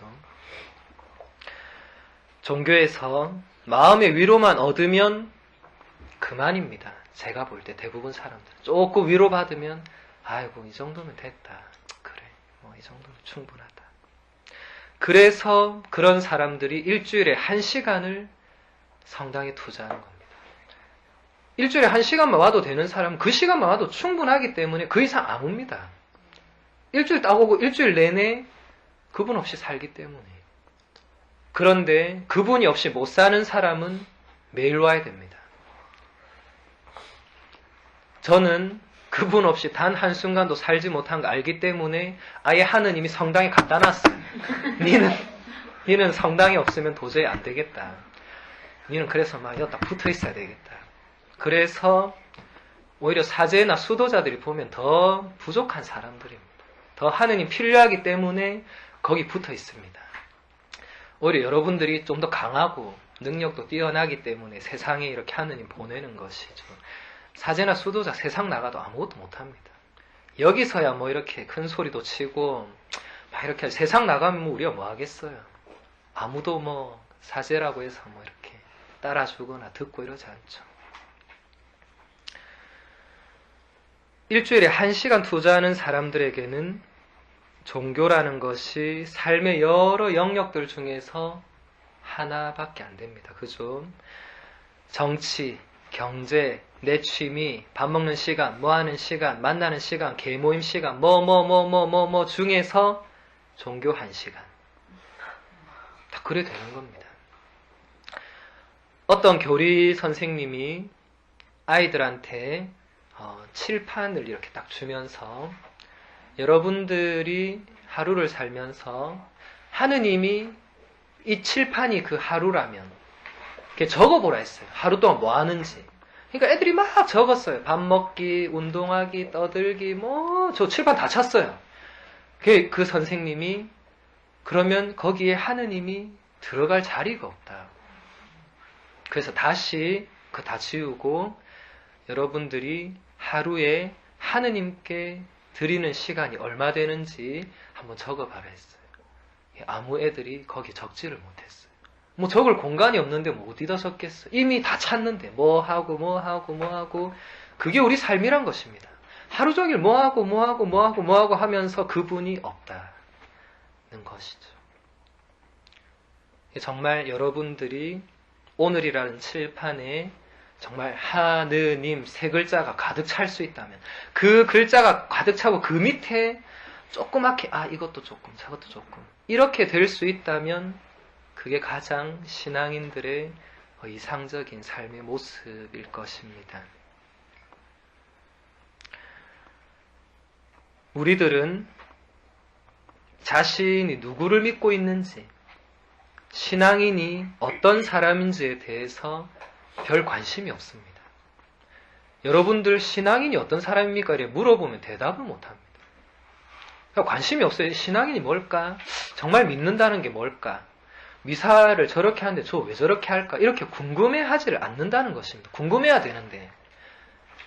B: 종교에서 마음의 위로만 얻으면 그만입니다. 제가 볼 때 대부분 사람들 조금 위로받으면 아이고 이 정도면 됐다. 그래 뭐 이 정도면 충분하다. 그래서 그런 사람들이 일주일에 1시간을 성당에 투자하는 겁니다. 일주일에 1시간만 와도 되는 사람은 그 시간만 와도 충분하기 때문에 그 이상 안 옵니다. 일주일 딱 오고 일주일 내내 그분 없이 살기 때문에. 그런데 그분이 없이 못 사는 사람은 매일 와야 됩니다. 저는 그분 없이 단 한순간도 살지 못한 거 알기 때문에 아예 하느님이 성당에 갖다 놨어요. 니는 성당이 없으면 도저히 안 되겠다. 니는 그래서 막 여기다 붙어 있어야 되겠다. 그래서 오히려 사제나 수도자들이 보면 더 부족한 사람들입니다. 더 하느님 필요하기 때문에 거기 붙어 있습니다. 오히려 여러분들이 좀 더 강하고 능력도 뛰어나기 때문에 세상에 이렇게 하느님 보내는 것이죠. 사제나 수도자 세상 나가도 아무것도 못합니다. 여기서야 뭐 이렇게 큰 소리도 치고 막 이렇게 세상 나가면 뭐 우리가 뭐 하겠어요. 아무도 뭐 사제라고 해서 뭐 이렇게 따라주거나 듣고 이러지 않죠. 일주일에 1시간 투자하는 사람들에게는 종교라는 것이 삶의 여러 영역들 중에서 하나밖에 안 됩니다. 그죠? 정치, 경제, 내 취미, 밥 먹는 시간, 뭐 하는 시간, 만나는 시간, 개모임 시간, 뭐 중에서 종교 1시간. 다 그래 되는 겁니다. 어떤 교리 선생님이 아이들한테 칠판을 이렇게 딱 주면서 여러분들이 하루를 살면서 하느님이 이 칠판이 그 하루라면 이렇게 적어보라 했어요. 하루 동안 뭐 하는지. 그러니까 애들이 막 적었어요. 밥 먹기, 운동하기, 떠들기, 저 칠판 다 찼어요. 그 선생님이 그러면 거기에 하느님이 들어갈 자리가 없다. 그래서 다시 그거 다 지우고 여러분들이 하루에 하느님께 드리는 시간이 얼마 되는지 한번 적어봐라 했어요. 아무 애들이 거기 적지를 못했어요. 뭐 적을 공간이 없는데 뭐 어디다 적겠어. 이미 다 찼는데 뭐 하고 그게 우리 삶이란 것입니다. 하루 종일 뭐 하고 하면서 그분이 없다는 것이죠. 정말 여러분들이 오늘이라는 칠판에 정말 하느님 세 글자가 가득 찰 수 있다면 그 글자가 가득 차고 그 밑에 조그맣게 이것도 조금 저것도 조금 이렇게 될 수 있다면 그게 가장 신앙인들의 이상적인 삶의 모습일 것입니다. 우리들은 자신이 누구를 믿고 있는지 신앙인이 어떤 사람인지에 대해서 별 관심이 없습니다. 여러분들 신앙인이 어떤 사람입니까? 이렇게 물어보면 대답을 못합니다. 관심이 없어요. 신앙인이 뭘까? 정말 믿는다는 게 뭘까? 미사를 저렇게 하는데 저 왜 저렇게 할까? 이렇게 궁금해하지를 않는다는 것입니다. 궁금해야 되는데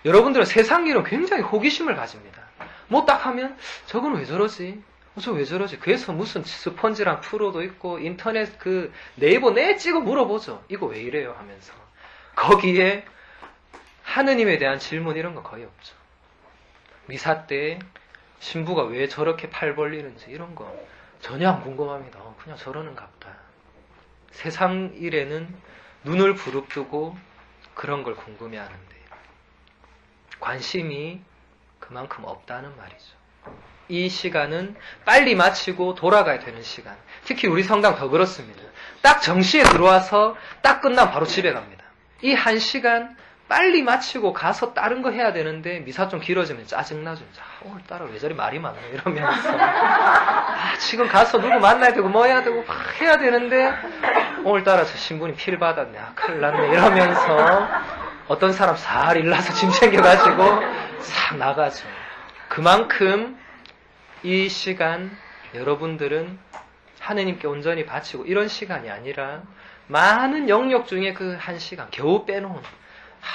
B: 여러분들은 세상 일은 굉장히 호기심을 가집니다. 뭐 딱 하면 저건 왜 저러지? 저 왜 저러지? 그래서 무슨 스펀지랑 프로도 있고 인터넷 그 네이버 내 찍어 물어보죠. 이거 왜 이래요? 하면서 거기에 하느님에 대한 질문 이런 거 거의 없죠. 미사 때 신부가 왜 저렇게 팔 벌리는지 이런 거 전혀 안 궁금합니다. 그냥 저러는가 보다. 세상 일에는 눈을 부릅뜨고 그런 걸 궁금해하는데 관심이 그만큼 없다는 말이죠. 이 시간은 빨리 마치고 돌아가야 되는 시간. 특히 우리 성당 더 그렇습니다. 딱 정시에 들어와서 딱 끝나면 바로 집에 갑니다. 이 1시간 빨리 마치고 가서 다른 거 해야 되는데 미사 좀 길어지면 짜증나죠. 오늘따라 왜 저리 말이 많네 이러면서 지금 가서 누구 만나야 되고 뭐 해야 되고 막 해야 되는데 오늘따라 저 신부님 필 받았네. 큰일 났네 이러면서 어떤 사람 살 일나서 짐 챙겨가지고 싹 나가죠. 그만큼 이 시간 여러분들은 하느님께 온전히 바치고 이런 시간이 아니라 많은 영역 중에 그 1시간 겨우 빼놓은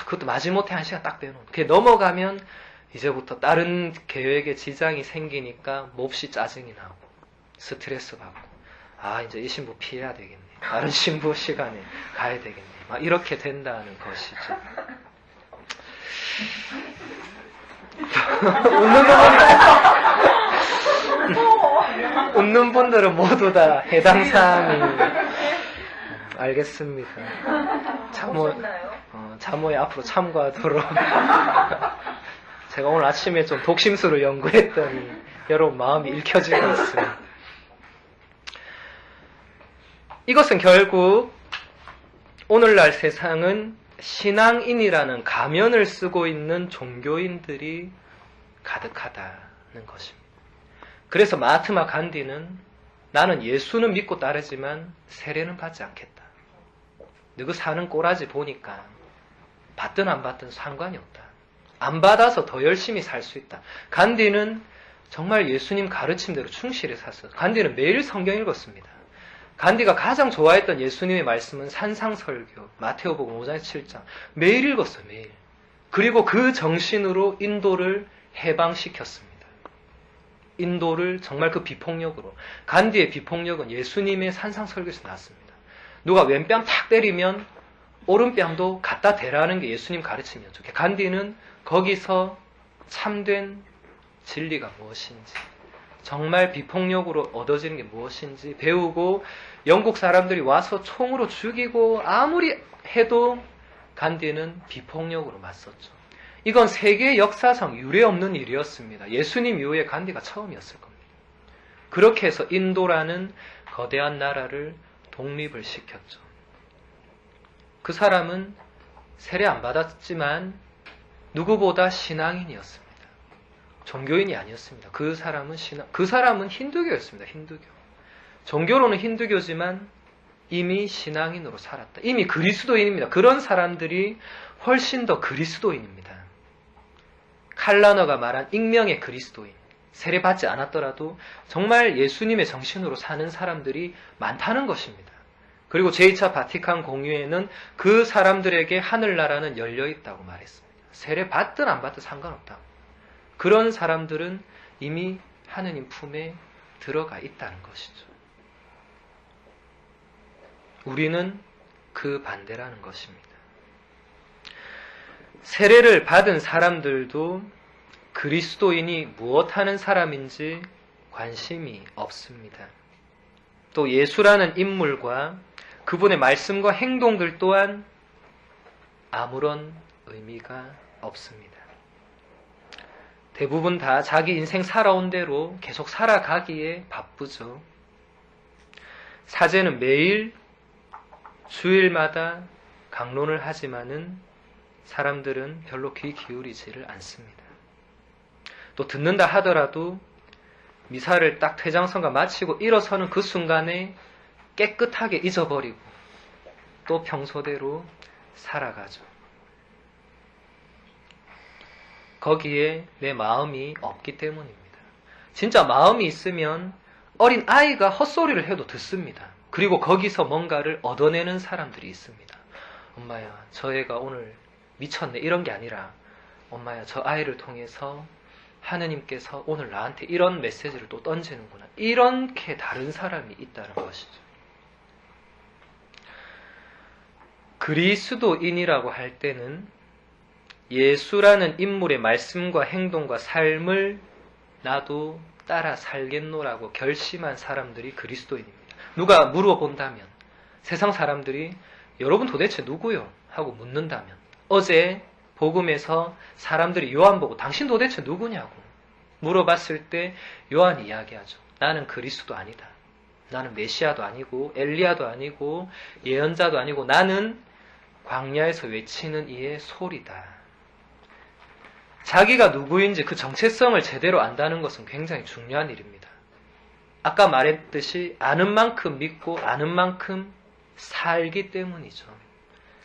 B: 그것도 마지못해 1시간 딱 빼놓은 그게 넘어가면 이제부터 다른 계획에 지장이 생기니까 몹시 짜증이 나고 스트레스 받고 이제 이 신부 피해야 되겠네. 다른 신부 시간에 가야 되겠네. 막 이렇게 된다는 것이죠. 웃는 분들은 모두 다 해당 사항이 알겠습니다. 자모에 앞으로 참고하도록. 제가 오늘 아침에 좀 독심술을 연구했더니 여러분 마음이 읽혀지고 있습니다. 이것은 결국 오늘날 세상은 신앙인이라는 가면을 쓰고 있는 종교인들이 가득하다는 것입니다. 그래서 마하트마 간디는 나는 예수는 믿고 따르지만 세례는 받지 않겠다. 너그 사는 꼬라지 보니까 받든 안 받든 상관이 없다. 안 받아서 더 열심히 살 수 있다. 간디는 정말 예수님 가르침대로 충실히 샀어요. 간디는 매일 성경 읽었습니다. 간디가 가장 좋아했던 예수님의 말씀은 산상설교, 마테오복음 5장 7장 매일 읽었어요. 매일. 그리고 그 정신으로 인도를 해방시켰습니다. 인도를 정말 그 비폭력으로. 간디의 비폭력은 예수님의 산상설교에서 나왔습니다. 누가 왼뺨 탁 때리면 오른뺨도 갖다 대라는 게 예수님 가르침이었죠. 간디는 거기서 참된 진리가 무엇인지, 정말 비폭력으로 얻어지는 게 무엇인지 배우고, 영국 사람들이 와서 총으로 죽이고 아무리 해도 간디는 비폭력으로 맞섰죠. 이건 세계 역사상 유례없는 일이었습니다. 예수님 이후에 간디가 처음이었을 겁니다. 그렇게 해서 인도라는 거대한 나라를 독립을 시켰죠. 그 사람은 세례 안 받았지만 누구보다 신앙인이었습니다. 종교인이 아니었습니다. 그 사람은 힌두교였습니다. 힌두교. 종교로는 힌두교지만 이미 신앙인으로 살았다. 이미 그리스도인입니다. 그런 사람들이 훨씬 더 그리스도인입니다. 칼라너가 말한 익명의 그리스도인. 세례 받지 않았더라도 정말 예수님의 정신으로 사는 사람들이 많다는 것입니다. 그리고 제2차 바티칸 공유에는 그 사람들에게 하늘나라는 열려있다고 말했습니다. 세례 받든 안 받든 상관없다고. 그런 사람들은 이미 하느님 품에 들어가 있다는 것이죠. 우리는 그 반대라는 것입니다. 세례를 받은 사람들도 그리스도인이 무엇하는 사람인지 관심이 없습니다. 또 예수라는 인물과 그분의 말씀과 행동들 또한 아무런 의미가 없습니다. 대부분 다 자기 인생 살아온 대로 계속 살아가기에 바쁘죠. 사제는 매일 주일마다 강론을 하지만은 사람들은 별로 귀 기울이지를 않습니다. 또 듣는다 하더라도 미사를 딱 퇴장성가 마치고 일어서는 그 순간에 깨끗하게 잊어버리고 또 평소대로 살아가죠. 거기에 내 마음이 없기 때문입니다. 진짜 마음이 있으면 어린 아이가 헛소리를 해도 듣습니다. 그리고 거기서 뭔가를 얻어내는 사람들이 있습니다. 엄마야, 저 애가 오늘 미쳤네. 이런 게 아니라 엄마야, 저 아이를 통해서 하느님께서 오늘 나한테 이런 메시지를 또 던지는구나. 이렇게 다른 사람이 있다는 것이죠. 그리스도인이라고 할 때는 예수라는 인물의 말씀과 행동과 삶을 나도 따라 살겠노라고 결심한 사람들이 그리스도인입니다. 누가 물어본다면, 세상 사람들이 여러분 도대체 누구요? 하고 묻는다면, 어제 복음에서 사람들이 요한 보고 당신 도대체 누구냐고 물어봤을 때 요한이 이야기하죠. 나는 그리스도 아니다. 나는 메시아도 아니고 엘리야도 아니고 예언자도 아니고 나는 광야에서 외치는 이의 소리다. 자기가 누구인지 그 정체성을 제대로 안다는 것은 굉장히 중요한 일입니다. 아까 말했듯이 아는 만큼 믿고 아는 만큼 살기 때문이죠.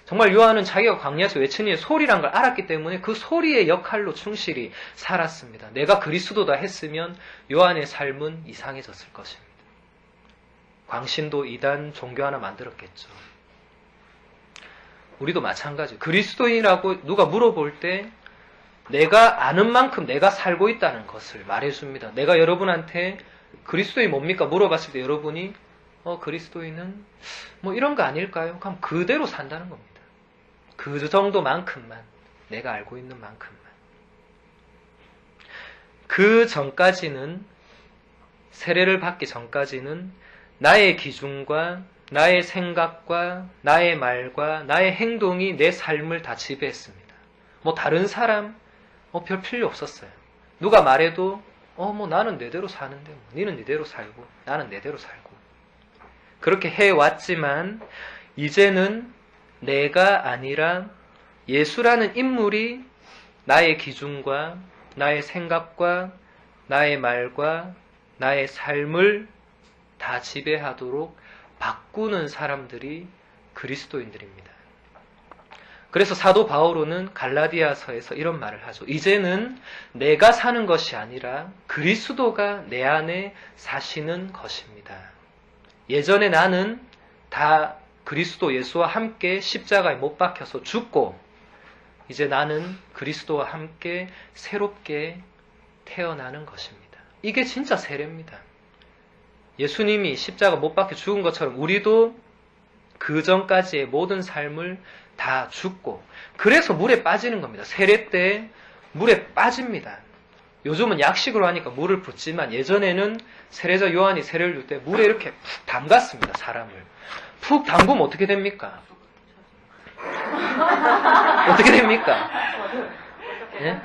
B: 정말 요한은 자기가 광야에서 외치는 이의 소리란 걸 알았기 때문에 그 소리의 역할로 충실히 살았습니다. 내가 그리스도다 했으면 요한의 삶은 이상해졌을 것입니다. 광신도 이단 종교 하나 만들었겠죠. 우리도 마찬가지. 그리스도인이라고 누가 물어볼 때 내가 아는 만큼 내가 살고 있다는 것을 말해줍니다. 내가 여러분한테 그리스도인 뭡니까? 물어봤을 때 여러분이 그리스도인은 뭐 이런 거 아닐까요? 그럼 그대로 산다는 겁니다. 그 정도만큼만 내가 알고 있는 만큼만. 그 전까지는, 세례를 받기 전까지는 나의 기준과 나의 생각과 나의 말과 나의 행동이 내 삶을 다 지배했습니다. 뭐 다른 사람 별 필요 없었어요. 누가 말해도 뭐 나는 내대로 사는데 뭐. 니는 니대로 살고 나는 내대로 살고. 그렇게 해왔지만 이제는 내가 아니라 예수라는 인물이 나의 기준과 나의 생각과 나의 말과 나의 삶을 다 지배하도록 바꾸는 사람들이 그리스도인들입니다. 그래서 사도 바오로는 갈라디아서에서 이런 말을 하죠. 이제는 내가 사는 것이 아니라 그리스도가 내 안에 사시는 것입니다. 예전에 나는 다 그리스도 예수와 함께 십자가에 못 박혀서 죽고, 이제 나는 그리스도와 함께 새롭게 태어나는 것입니다. 이게 진짜 세례입니다. 예수님이 십자가 못 박혀 죽은 것처럼 우리도 그 전까지의 모든 삶을 다 죽고, 그래서 물에 빠지는 겁니다. 세례 때 물에 빠집니다. 요즘은 약식으로 하니까 물을 붓지만 예전에는 세례자 요한이 세례를 줄 때 물에 이렇게 푹 담갔습니다. 사람을. 푹 담그면 어떻게 됩니까? 어떻게 됩니까? 예?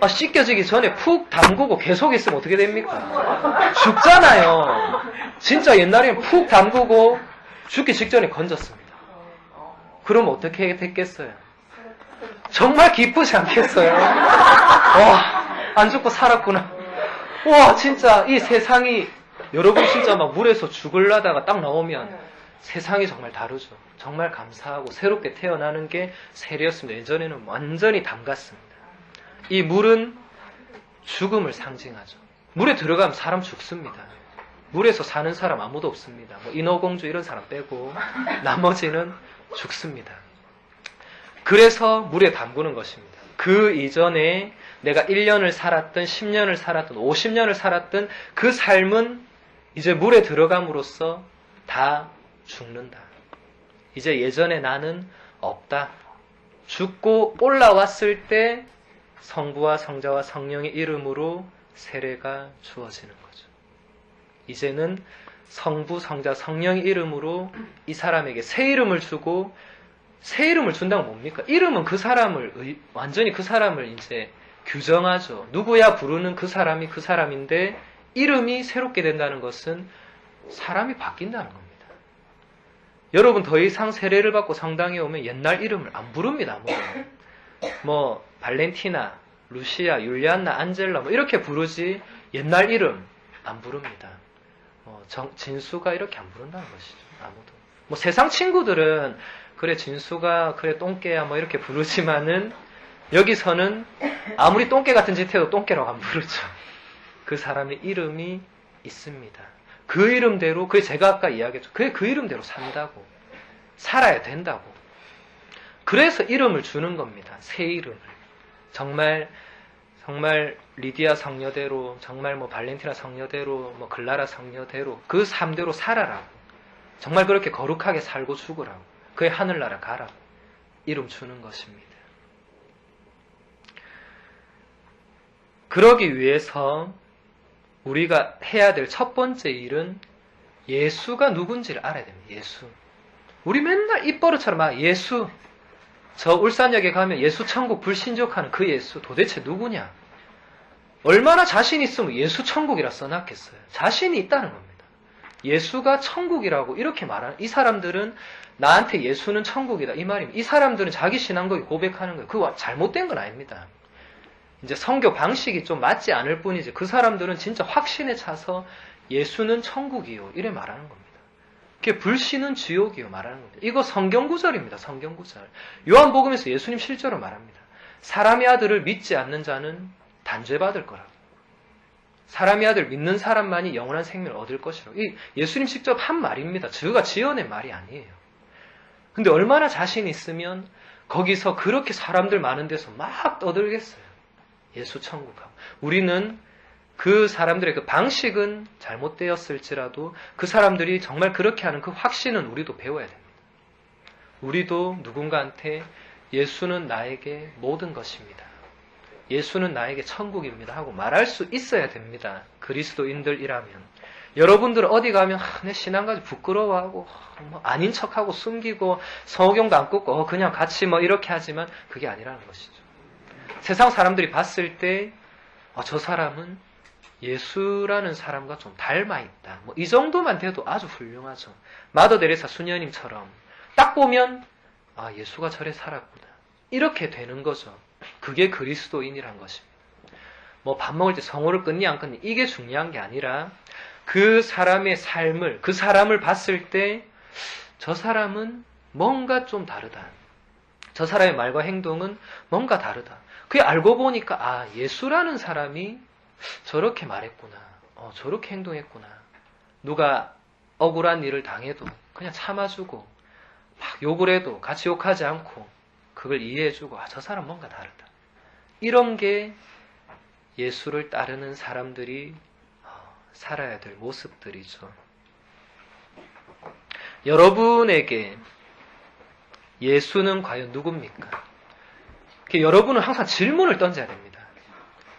B: 씻겨지기 전에 푹 담그고 계속 있으면 어떻게 됩니까? 죽잖아요. 진짜 옛날에는 푹 담그고 죽기 직전에 건졌습니다. 그럼 어떻게 됐겠어요? 정말 기쁘지 않겠어요? 와, 안 죽고 살았구나. 와, 진짜 이 세상이, 여러분 진짜 막 물에서 죽으려다가 딱 나오면 세상이 정말 다르죠. 정말 감사하고 새롭게 태어나는 게 세례였습니다. 예전에는 완전히 담갔습니다. 이 물은 죽음을 상징하죠. 물에 들어가면 사람 죽습니다. 물에서 사는 사람 아무도 없습니다. 뭐 인어공주 이런 사람 빼고 나머지는 죽습니다. 그래서 물에 담그는 것입니다. 그 이전에 내가 1년을 살았든 10년을 살았든 50년을 살았든 그 삶은 이제 물에 들어감으로써 다 죽는다. 이제 예전에 나는 없다. 죽고 올라왔을 때 성부와 성자와 성령의 이름으로 세례가 주어지는 거죠. 이제는 성부, 성자, 성령의 이름으로 이 사람에게 새 이름을 주고, 새 이름을 준다는 건 뭡니까? 이름은 그 사람을, 완전히 그 사람을 이제 규정하죠. 누구야 부르는 그 사람이 그 사람인데, 이름이 새롭게 된다는 것은 사람이 바뀐다는 겁니다. 여러분 더 이상 세례를 받고 성당에 오면 옛날 이름을 안 부릅니다. 뭐 발렌티나, 루시아, 율리안나, 안젤라 뭐 이렇게 부르지 옛날 이름 안 부릅니다. 진수가 이렇게 안 부른다는 것이죠. 아무도. 뭐 세상 친구들은 그래 진수가 그래 똥개야 뭐 이렇게 부르지만은 여기서는 아무리 똥개 같은 짓 해도 똥개라고 안 부르죠. 그 사람의 이름이 있습니다. 그 이름대로, 그게 제가 아까 이야기했죠. 그게 그 이름대로 산다고. 살아야 된다고. 그래서 이름을 주는 겁니다. 새 이름을. 정말 리디아 성녀대로, 정말 뭐 발렌티나 성녀대로, 뭐 글라라 성녀대로, 그 삶대로 살아라고. 정말 그렇게 거룩하게 살고 죽으라고. 그의 하늘나라 가라고. 이름 주는 것입니다. 그러기 위해서 우리가 해야 될 첫 번째 일은 예수가 누군지를 알아야 됩니다. 예수. 우리 맨날 입버릇처럼 예수. 저 울산역에 가면 예수 천국 불신족하는 그 예수 도대체 누구냐? 얼마나 자신 있으면 예수 천국이라 써놨겠어요. 자신이 있다는 겁니다. 예수가 천국이라고 이렇게 말하는, 이 사람들은 나한테 예수는 천국이다 이 말입니다. 이 사람들은 자기 신앙고에 고백하는 거예요. 그거 잘못된 건 아닙니다. 이제 선교 방식이 좀 맞지 않을 뿐이지 그 사람들은 진짜 확신에 차서 예수는 천국이요 이래 말하는 겁니다. 그게 불신은 지옥이요 말하는 겁니다. 이거 성경구절입니다. 성경구절. 요한복음에서 예수님 실제로 말합니다. 사람의 아들을 믿지 않는 자는 단죄받을 거라고. 사람의 아들 믿는 사람만이 영원한 생명을 얻을 것이라고. 이 예수님 직접 한 말입니다. 저가 지어낸 말이 아니에요. 근데 얼마나 자신 있으면 거기서 그렇게 사람들 많은 데서 막 떠들겠어요. 예수 천국하고. 우리는 그 사람들의 그 방식은 잘못되었을지라도 그 사람들이 정말 그렇게 하는 그 확신은 우리도 배워야 됩니다. 우리도 누군가한테 예수는 나에게 모든 것입니다. 예수는 나에게 천국입니다 하고 말할 수 있어야 됩니다. 그리스도인들이라면. 여러분들은 어디 가면 내 신앙 가지고 부끄러워하고 뭐 아닌 척하고 숨기고 성경도 안 꽂고 그냥 같이 뭐 이렇게 하지만 그게 아니라는 것이죠. 세상 사람들이 봤을 때 저 사람은 예수라는 사람과 좀 닮아 있다. 뭐 이 정도만 돼도 아주 훌륭하죠. 마더 데레사 수녀님처럼 딱 보면 예수가 저래 살았구나. 이렇게 되는 거죠. 그게 그리스도인이란 것입니다. 뭐 밥 먹을 때 성호를 끊니 안 끊니 이게 중요한 게 아니라 그 사람의 삶을, 그 사람을 봤을 때 저 사람은 뭔가 좀 다르다. 저 사람의 말과 행동은 뭔가 다르다. 그게 알고 보니까 예수라는 사람이 저렇게 말했구나. 저렇게 행동했구나. 누가 억울한 일을 당해도 그냥 참아주고 막 욕을 해도 같이 욕하지 않고 그걸 이해해주고 저 사람 뭔가 다르다. 이런 게 예수를 따르는 사람들이 살아야 될 모습들이죠. 여러분에게 예수는 과연 누굽니까? 여러분은 항상 질문을 던져야 됩니다.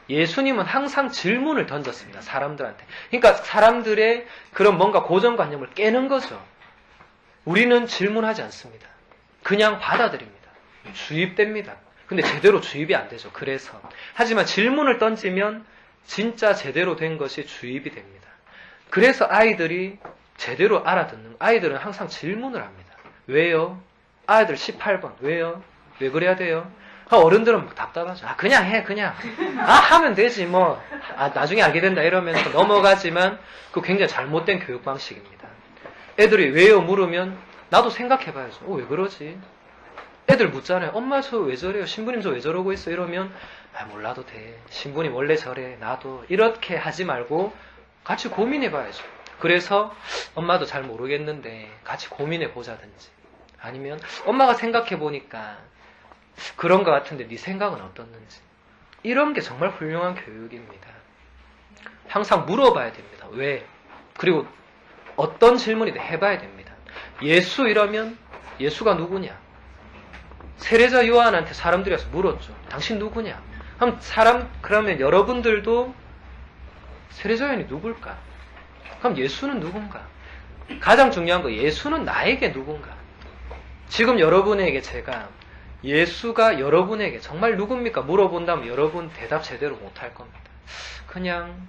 B: 예수님은 항상 질문을 던졌습니다. 사람들한테. 그러니까 사람들의 그런 뭔가 고정관념을 깨는 거죠. 우리는 질문하지 않습니다. 그냥 받아들입니다. 주입됩니다. 근데 제대로 주입이 안 되죠. 그래서. 하지만 질문을 던지면 진짜 제대로 된 것이 주입이 됩니다. 그래서 아이들이 제대로 알아듣는, 아이들은 항상 질문을 합니다. 왜요? 아이들 18번. 왜요? 왜 그래야 돼요? 어른들은 막 답답하죠. 그냥 해, 그냥. 하면 되지, 뭐. 나중에 알게 된다, 이러면서 넘어가지만, 그거 굉장히 잘못된 교육 방식입니다. 애들이 왜요? 물으면, 나도 생각해봐야죠. 왜 그러지? 애들 묻잖아요. 엄마, 저 왜 저래요? 신부님, 저 왜 저러고 있어? 이러면, 몰라도 돼. 신부님 원래 저래. 나도. 이렇게 하지 말고, 같이 고민해봐야죠. 그래서, 엄마도 잘 모르겠는데, 같이 고민해보자든지. 아니면, 엄마가 생각해보니까, 그런 것 같은데 네 생각은 어떻는지. 이런 게 정말 훌륭한 교육입니다. 항상 물어봐야 됩니다. 왜? 그리고 어떤 질문이든 해봐야 됩니다. 예수 이러면 예수가 누구냐? 세례자 요한한테 사람들이 와서 물었죠. 당신 누구냐? 그러면 여러분들도 세례자 요한이 누굴까? 그럼 예수는 누군가? 가장 중요한 거 예수는 나에게 누군가? 지금 여러분에게 제가 예수가 여러분에게 정말 누굽니까? 물어본다면 여러분 대답 제대로 못할 겁니다. 그냥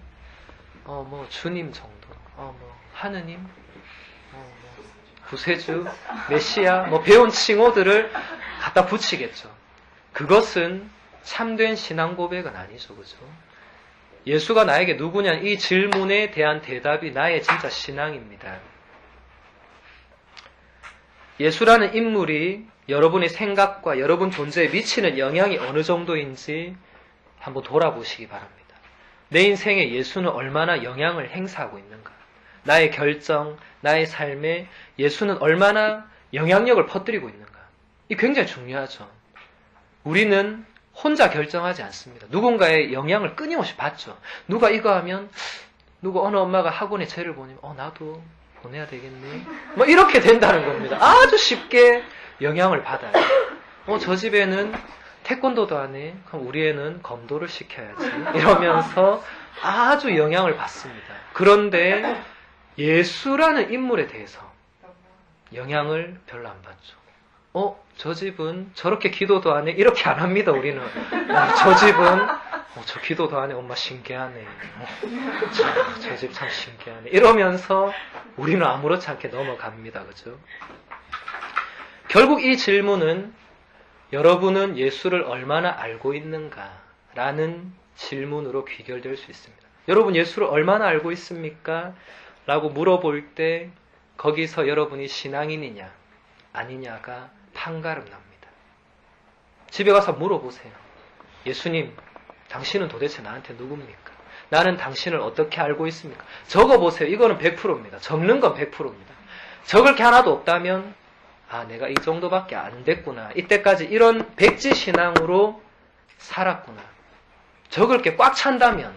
B: 뭐 주님 정도, 뭐 하느님, 뭐 구세주, 메시아, 뭐 배운 칭호들을 갖다 붙이겠죠. 그것은 참된 신앙 고백은 아니죠, 그죠? 예수가 나에게 누구냐 이 질문에 대한 대답이 나의 진짜 신앙입니다. 예수라는 인물이 여러분의 생각과 여러분 존재에 미치는 영향이 어느 정도인지 한번 돌아보시기 바랍니다. 내 인생에 예수는 얼마나 영향을 행사하고 있는가? 나의 결정, 나의 삶에 예수는 얼마나 영향력을 퍼뜨리고 있는가? 이 굉장히 중요하죠. 우리는 혼자 결정하지 않습니다. 누군가의 영향을 끊임없이 받죠. 누가 이거 하면, 어느 엄마가 학원에 쟤를 보내면, 나도 보내야 되겠네. 뭐 이렇게 된다는 겁니다. 아주 쉽게 영향을 받아요. 저 집에는 태권도도 안 해. 그럼 우리 애는 검도를 시켜야지. 이러면서 아주 영향을 받습니다. 그런데 예수라는 인물에 대해서 영향을 별로 안 받죠. 저 집은 저렇게 기도도 안 해. 이렇게 안 합니다, 우리는. 저 집은, 저 기도도 안 해. 엄마 신기하네. 저 집 참 신기하네. 이러면서 우리는 아무렇지 않게 넘어갑니다. 그죠? 결국 이 질문은 여러분은 예수를 얼마나 알고 있는가? 라는 질문으로 귀결될 수 있습니다. 여러분 예수를 얼마나 알고 있습니까? 라고 물어볼 때 거기서 여러분이 신앙인이냐 아니냐가 판가름 납니다. 집에 가서 물어보세요. 예수님, 당신은 도대체 나한테 누굽니까? 나는 당신을 어떻게 알고 있습니까? 적어보세요. 이거는 100%입니다. 적는 건 100%입니다. 적을 게 하나도 없다면 내가 이 정도밖에 안 됐구나. 이때까지 이런 백지신앙으로 살았구나. 적을 게 꽉 찬다면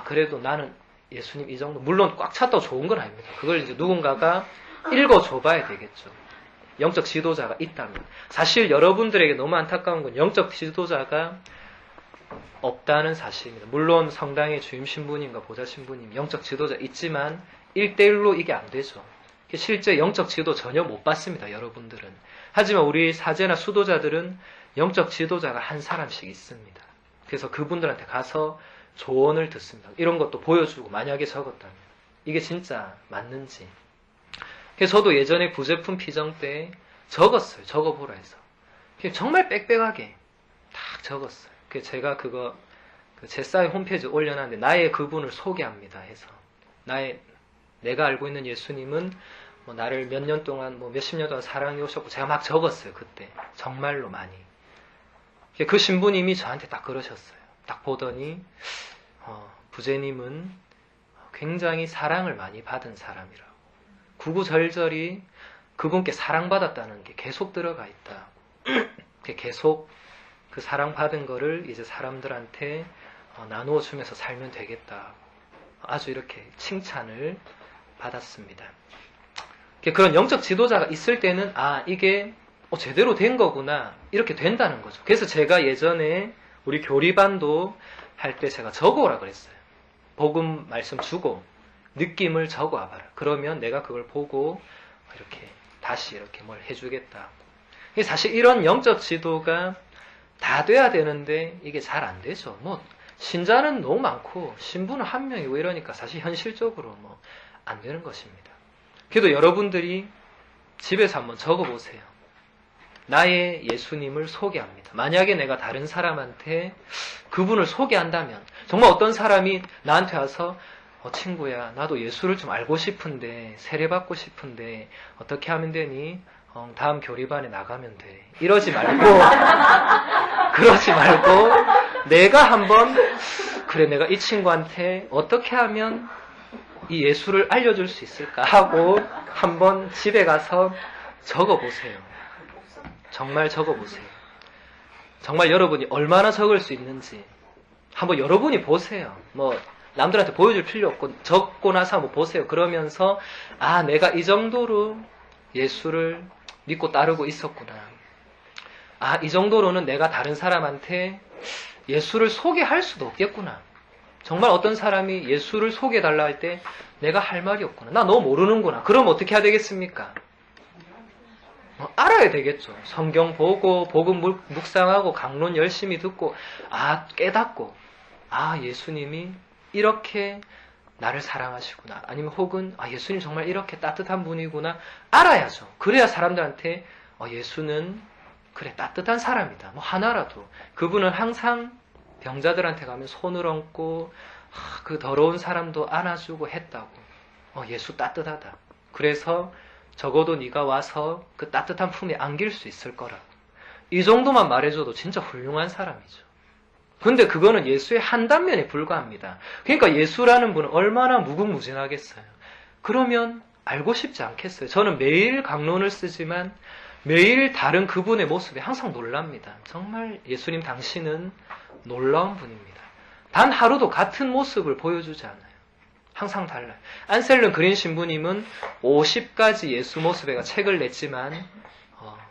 B: 그래도 나는 예수님 이 정도. 물론 꽉 찼다고 좋은 건 아닙니다. 그걸 이제 누군가가 읽어줘봐야 되겠죠. 영적 지도자가 있다면. 사실 여러분들에게 너무 안타까운 건 영적 지도자가 없다는 사실입니다. 물론 성당의 주임 신부님과 보좌 신부님, 영적 지도자 있지만 1대1로 이게 안 되죠. 실제 영적 지도 전혀 못 받습니다. 여러분들은. 하지만 우리 사제나 수도자들은 영적 지도자가 한 사람씩 있습니다. 그래서 그분들한테 가서 조언을 듣습니다. 이런 것도 보여주고 만약에 적었다면 이게 진짜 맞는지. 그래서 저도 예전에 구제품 피정 때 적었어요. 적어보라 해서. 정말 빽빽하게 딱 적었어요. 그래서 제가 그거 제 사이트 홈페이지에 올려놨는데 나의 그분을 소개합니다 해서 내가 알고 있는 예수님은 뭐 나를 몇 년 동안 뭐 몇십 년 동안 사랑해 오셨고 제가 막 적었어요. 그때 정말로 많이. 그 신부님이 저한테 딱 그러셨어요. 딱 보더니 부제님은 굉장히 사랑을 많이 받은 사람이라고. 구구절절히 그분께 사랑받았다는 게 계속 들어가 있다. 계속 그 사랑받은 거를 이제 사람들한테 나누어 주면서 살면 되겠다. 아주 이렇게 칭찬을 받았습니다. 그런 영적 지도자가 있을 때는 이게 제대로 된 거구나 이렇게 된다는 거죠. 그래서 제가 예전에 우리 교리반도 할 때 제가 적어오라 그랬어요. 복음 말씀 주고 느낌을 적어와봐라. 그러면 내가 그걸 보고 이렇게 다시 이렇게 뭘 해주겠다. 사실 이런 영적 지도가 다 돼야 되는데 이게 잘 안 되죠. 뭐 신자는 너무 많고 신부는 한 명이고 이러니까 사실 현실적으로 뭐 안 되는 것입니다. 그래도 여러분들이 집에서 한번 적어보세요. 나의 예수님을 소개합니다. 만약에 내가 다른 사람한테 그분을 소개한다면 정말 어떤 사람이 나한테 와서 친구야 나도 예수를 좀 알고 싶은데 세례받고 싶은데 어떻게 하면 되니? 다음 교리반에 나가면 돼. 이러지 말고 내가 한번 그래 내가 이 친구한테 어떻게 하면 이 예수를 알려줄 수 있을까 하고 한번 집에 가서 적어보세요. 정말 적어보세요. 정말 여러분이 얼마나 적을 수 있는지 한번 여러분이 보세요. 뭐 남들한테 보여줄 필요 없고 적고 나서 한번 보세요. 그러면서 내가 이 정도로 예수를 믿고 따르고 있었구나. 이 정도로는 내가 다른 사람한테 예수를 소개할 수도 없겠구나. 정말 어떤 사람이 예수를 소개해달라 할 때 내가 할 말이 없구나. 나 너 모르는구나. 그럼 어떻게 해야 되겠습니까? 알아야 되겠죠. 성경 보고 복음 묵상하고 강론 열심히 듣고 깨닫고 예수님이 이렇게 나를 사랑하시구나. 아니면 혹은 예수님 정말 이렇게 따뜻한 분이구나. 알아야죠. 그래야 사람들한테 예수는 그래 따뜻한 사람이다. 뭐 하나라도. 그분은 항상 병자들한테 가면 손을 얹고 그 더러운 사람도 안아주고 했다고. 예수 따뜻하다. 그래서 적어도 네가 와서 그 따뜻한 품에 안길 수 있을 거라고. 이 정도만 말해줘도 진짜 훌륭한 사람이죠. 근데 그거는 예수의 한 단면에 불과합니다. 그러니까 예수라는 분은 얼마나 무궁무진하겠어요. 그러면 알고 싶지 않겠어요. 저는 매일 강론을 쓰지만 매일 다른 그분의 모습에 항상 놀랍니다. 정말 예수님 당신은 놀라운 분입니다. 단 하루도 같은 모습을 보여주지 않아요. 항상 달라요. 안셀름 그린 신부님은 50가지 예수 모습에가 책을 냈지만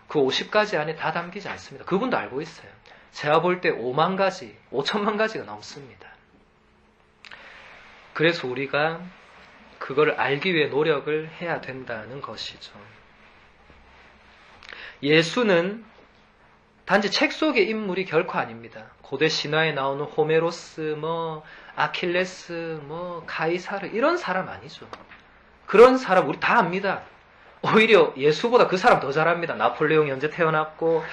B: 그 50가지 안에 다 담기지 않습니다. 그분도 알고 있어요. 제가 볼 때 5만 가지, 5천만 가지가 넘습니다. 그래서 우리가 그걸 알기 위해 노력을 해야 된다는 것이죠. 예수는 단지 책 속의 인물이 결코 아닙니다. 고대 신화에 나오는 호메로스, 아킬레스, 카이사르 이런 사람 아니죠. 그런 사람 우리 다 압니다. 오히려 예수보다 그 사람 더 잘합니다. 나폴레옹이 언제 태어났고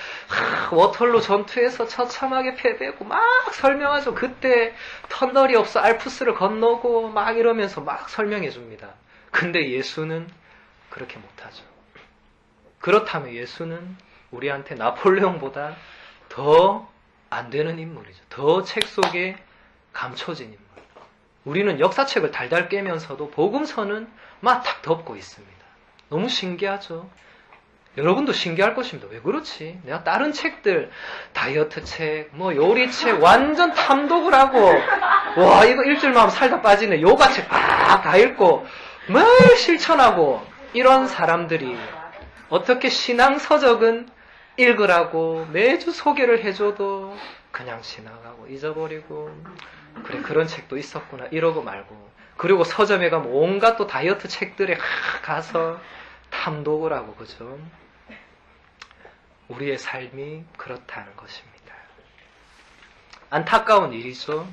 B: 워털로 전투에서 처참하게 패배하고 막 설명하죠. 그때 터널이 없어 알프스를 건너고 막 이러면서 막 설명해 줍니다. 근데 예수는 그렇게 못하죠. 그렇다면 예수는 우리한테 나폴레옹보다 더 안 되는 인물이죠. 더 책 속에 감춰진 인물. 우리는 역사책을 달달 깨면서도 복음서는 막 탁 덮고 있습니다. 너무 신기하죠? 여러분도 신기할 것입니다. 왜 그렇지? 내가 다른 책들, 다이어트 책, 요리책, 완전 탐독을 하고, 와, 이거 일주일만 하면 살다 빠지네. 요가책 다 읽고, 뭘 실천하고, 이런 사람들이 어떻게 신앙서적은 읽으라고 매주 소개를 해줘도 그냥 지나가고 잊어버리고, 그래 그런 책도 있었구나 이러고 말고, 그리고 서점에 가면 온갖 또 다이어트 책들에 가서 탐독을 하고, 그죠? 우리의 삶이 그렇다는 것입니다. 안타까운 일이죠.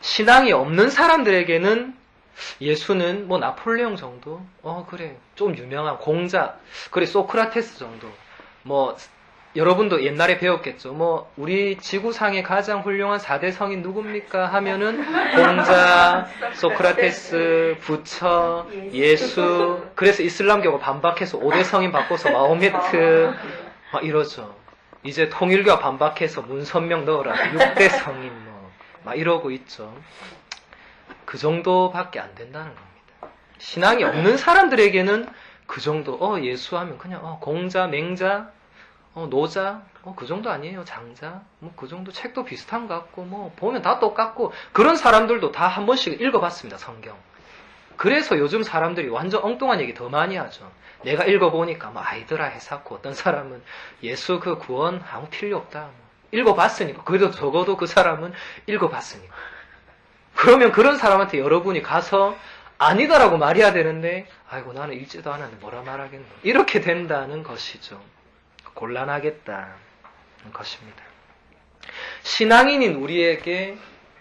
B: 신앙이 없는 사람들에게는 예수는 뭐 나폴레옹 정도, 그래 좀 유명한 공자, 그래 소크라테스 정도, 뭐 여러분도 옛날에 배웠겠죠. 뭐 우리 지구상의 가장 훌륭한 4대 성인 누굽니까 하면은 공자, 소크라테스, 부처, 예수. 그래서 이슬람교가 반박해서 5대 성인 바꿔서 마호메트 막 이러죠. 이제 통일교가 반박해서 문선명 넣으라 6대 성인 막 이러고 있죠. 그 정도밖에 안 된다는 겁니다. 신앙이 없는 사람들에게는 그 정도, 예수 하면 그냥 공자, 맹자, 노자, 그 정도 아니에요. 장자, 뭐 그 정도. 책도 비슷한 것 같고, 뭐 보면 다 똑같고, 그런 사람들도 다 한 번씩 읽어봤습니다. 성경. 그래서 요즘 사람들이 완전 엉뚱한 얘기 더 많이 하죠. 내가 읽어보니까 뭐 아이들아 해사고, 어떤 사람은 예수 그 구원 아무 필요 없다. 읽어봤으니까. 그래도 적어도 그 사람은 읽어봤으니까. 그러면 그런 사람한테 여러분이 가서 아니다라고 말해야 되는데, 아이고 나는 읽지도 않았는데 뭐라 말하겠노. 이렇게 된다는 것이죠. 곤란하겠다는 것입니다. 신앙인인 우리에게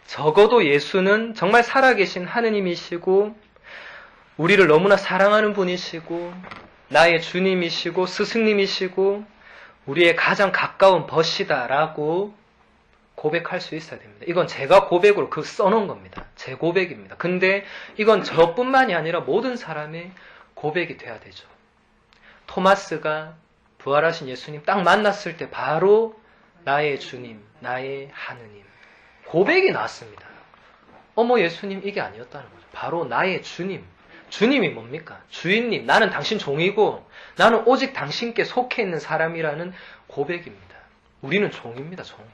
B: 적어도 예수는 정말 살아계신 하느님이시고, 우리를 너무나 사랑하는 분이시고, 나의 주님이시고 스승님이시고 우리의 가장 가까운 벗이다라고 고백할 수 있어야 됩니다. 이건 제가 고백으로 써놓은 겁니다. 제 고백입니다. 근데 이건 저뿐만이 아니라 모든 사람의 고백이 돼야 되죠. 토마스가 부활하신 예수님 딱 만났을 때 바로 나의 주님, 나의 하느님 고백이 나왔습니다. 어머 예수님 이게 아니었다는 거죠. 바로 나의 주님. 주님이 뭡니까? 주인님, 나는 당신 종이고 나는 오직 당신께 속해 있는 사람이라는 고백입니다. 우리는 종입니다. 종.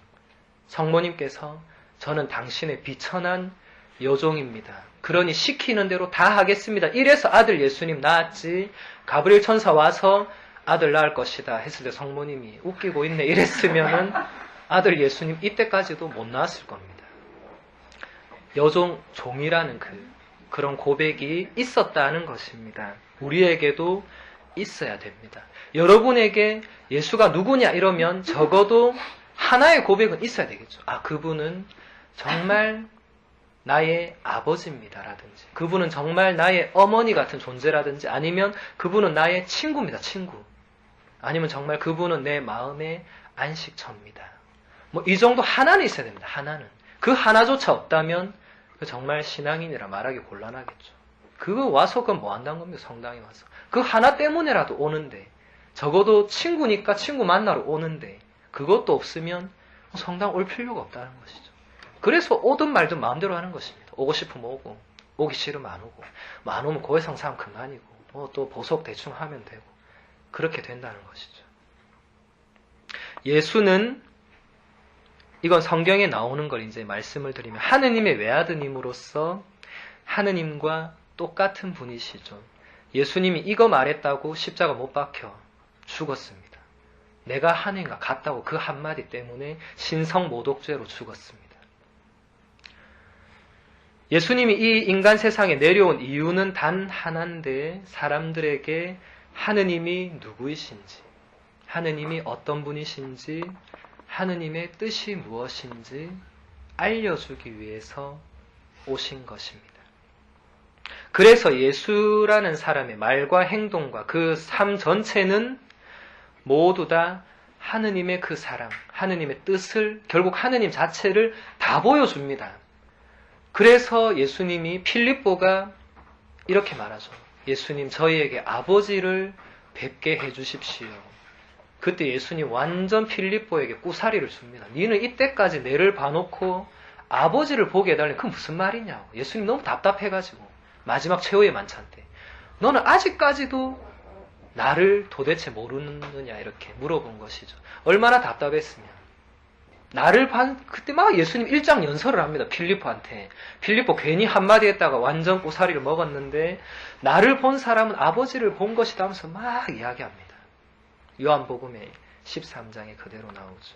B: 성모님께서 저는 당신의 비천한 여종입니다. 그러니 시키는 대로 다 하겠습니다. 이래서 아들 예수님 낳았지, 가브리엘 천사 와서 아들 낳을 것이다 했을 때 성모님이 웃기고 있네 이랬으면은 아들 예수님 이때까지도 못 낳았을 겁니다. 여종, 종이라는 그런 고백이 있었다는 것입니다. 우리에게도 있어야 됩니다. 여러분에게 예수가 누구냐 이러면 적어도 하나의 고백은 있어야 되겠죠. 그분은 정말 나의 아버지입니다라든지, 그분은 정말 나의 어머니 같은 존재라든지, 아니면 그분은 나의 친구입니다. 친구. 아니면 정말 그분은 내 마음의 안식처입니다. 뭐 이 정도 하나는 있어야 됩니다. 하나는. 그 하나조차 없다면 정말 신앙인이라 말하기 곤란하겠죠. 그거 와서 그건 뭐 한다는 겁니까? 성당에 와서. 그 하나 때문에라도 오는데, 적어도 친구니까 친구 만나러 오는데 그것도 없으면 성당 올 필요가 없다는 것이죠. 그래서 오든 말든 마음대로 하는 것입니다. 오고 싶으면 오고, 오기 싫으면 안 오고, 뭐 안 오면 고해성사면 그만이고, 또 보석 대충 하면 되고, 그렇게 된다는 것이죠. 예수는, 이건 성경에 나오는 걸 이제 말씀을 드리면, 하느님의 외아드님으로서 하느님과 똑같은 분이시죠. 예수님이 이거 말했다고 십자가 못 박혀 죽었습니다. 내가 하느님과 같다고 그 한마디 때문에 신성모독죄로 죽었습니다. 예수님이 이 인간 세상에 내려온 이유는 단 하나인데, 사람들에게 하느님이 누구이신지, 하느님이 어떤 분이신지, 하느님의 뜻이 무엇인지 알려주기 위해서 오신 것입니다. 그래서 예수라는 사람의 말과 행동과 그 삶 전체는 모두 다 하느님의 그 사랑, 하느님의 뜻을, 결국 하느님 자체를 다 보여줍니다. 그래서 예수님이, 필립보가 이렇게 말하죠. 예수님, 저희에게 아버지를 뵙게 해주십시오. 그때 예수님 완전 필립보에게 꾸사리를 줍니다. 니는 이때까지 내를 봐놓고 아버지를 보게 해달라니 그건 무슨 말이냐고. 예수님 너무 답답해가지고 마지막 최후의 만찬 때 너는 아직까지도 나를 도대체 모르느냐 이렇게 물어본 것이죠. 얼마나 답답했으면. 그때 막 예수님 일장 연설을 합니다. 필립보한테. 필립보 괜히 한마디 했다가 완전 꾸사리를 먹었는데, 나를 본 사람은 아버지를 본 것이다 하면서 막 이야기합니다. 요한복음의 13장에 그대로 나오죠.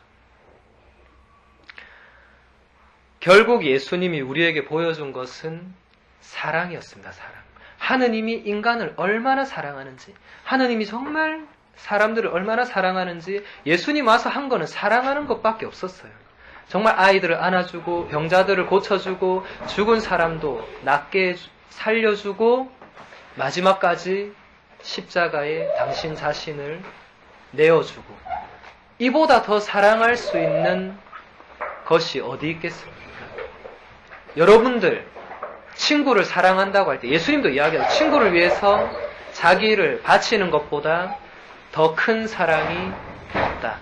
B: 결국 예수님이 우리에게 보여준 것은 사랑이었습니다. 사랑. 하느님이 인간을 얼마나 사랑하는지, 하느님이 정말 사람들을 얼마나 사랑하는지 예수님 와서 한 거는 사랑하는 것밖에 없었어요. 정말 아이들을 안아주고 병자들을 고쳐주고 죽은 사람도 낫게 살려주고 마지막까지 십자가에 당신 자신을 내어주고, 이보다 더 사랑할 수 있는 것이 어디 있겠습니까? 여러분들 친구를 사랑한다고 할 때 예수님도 이야기하죠. 친구를 위해서 자기를 바치는 것보다 더 큰 사랑이 없다.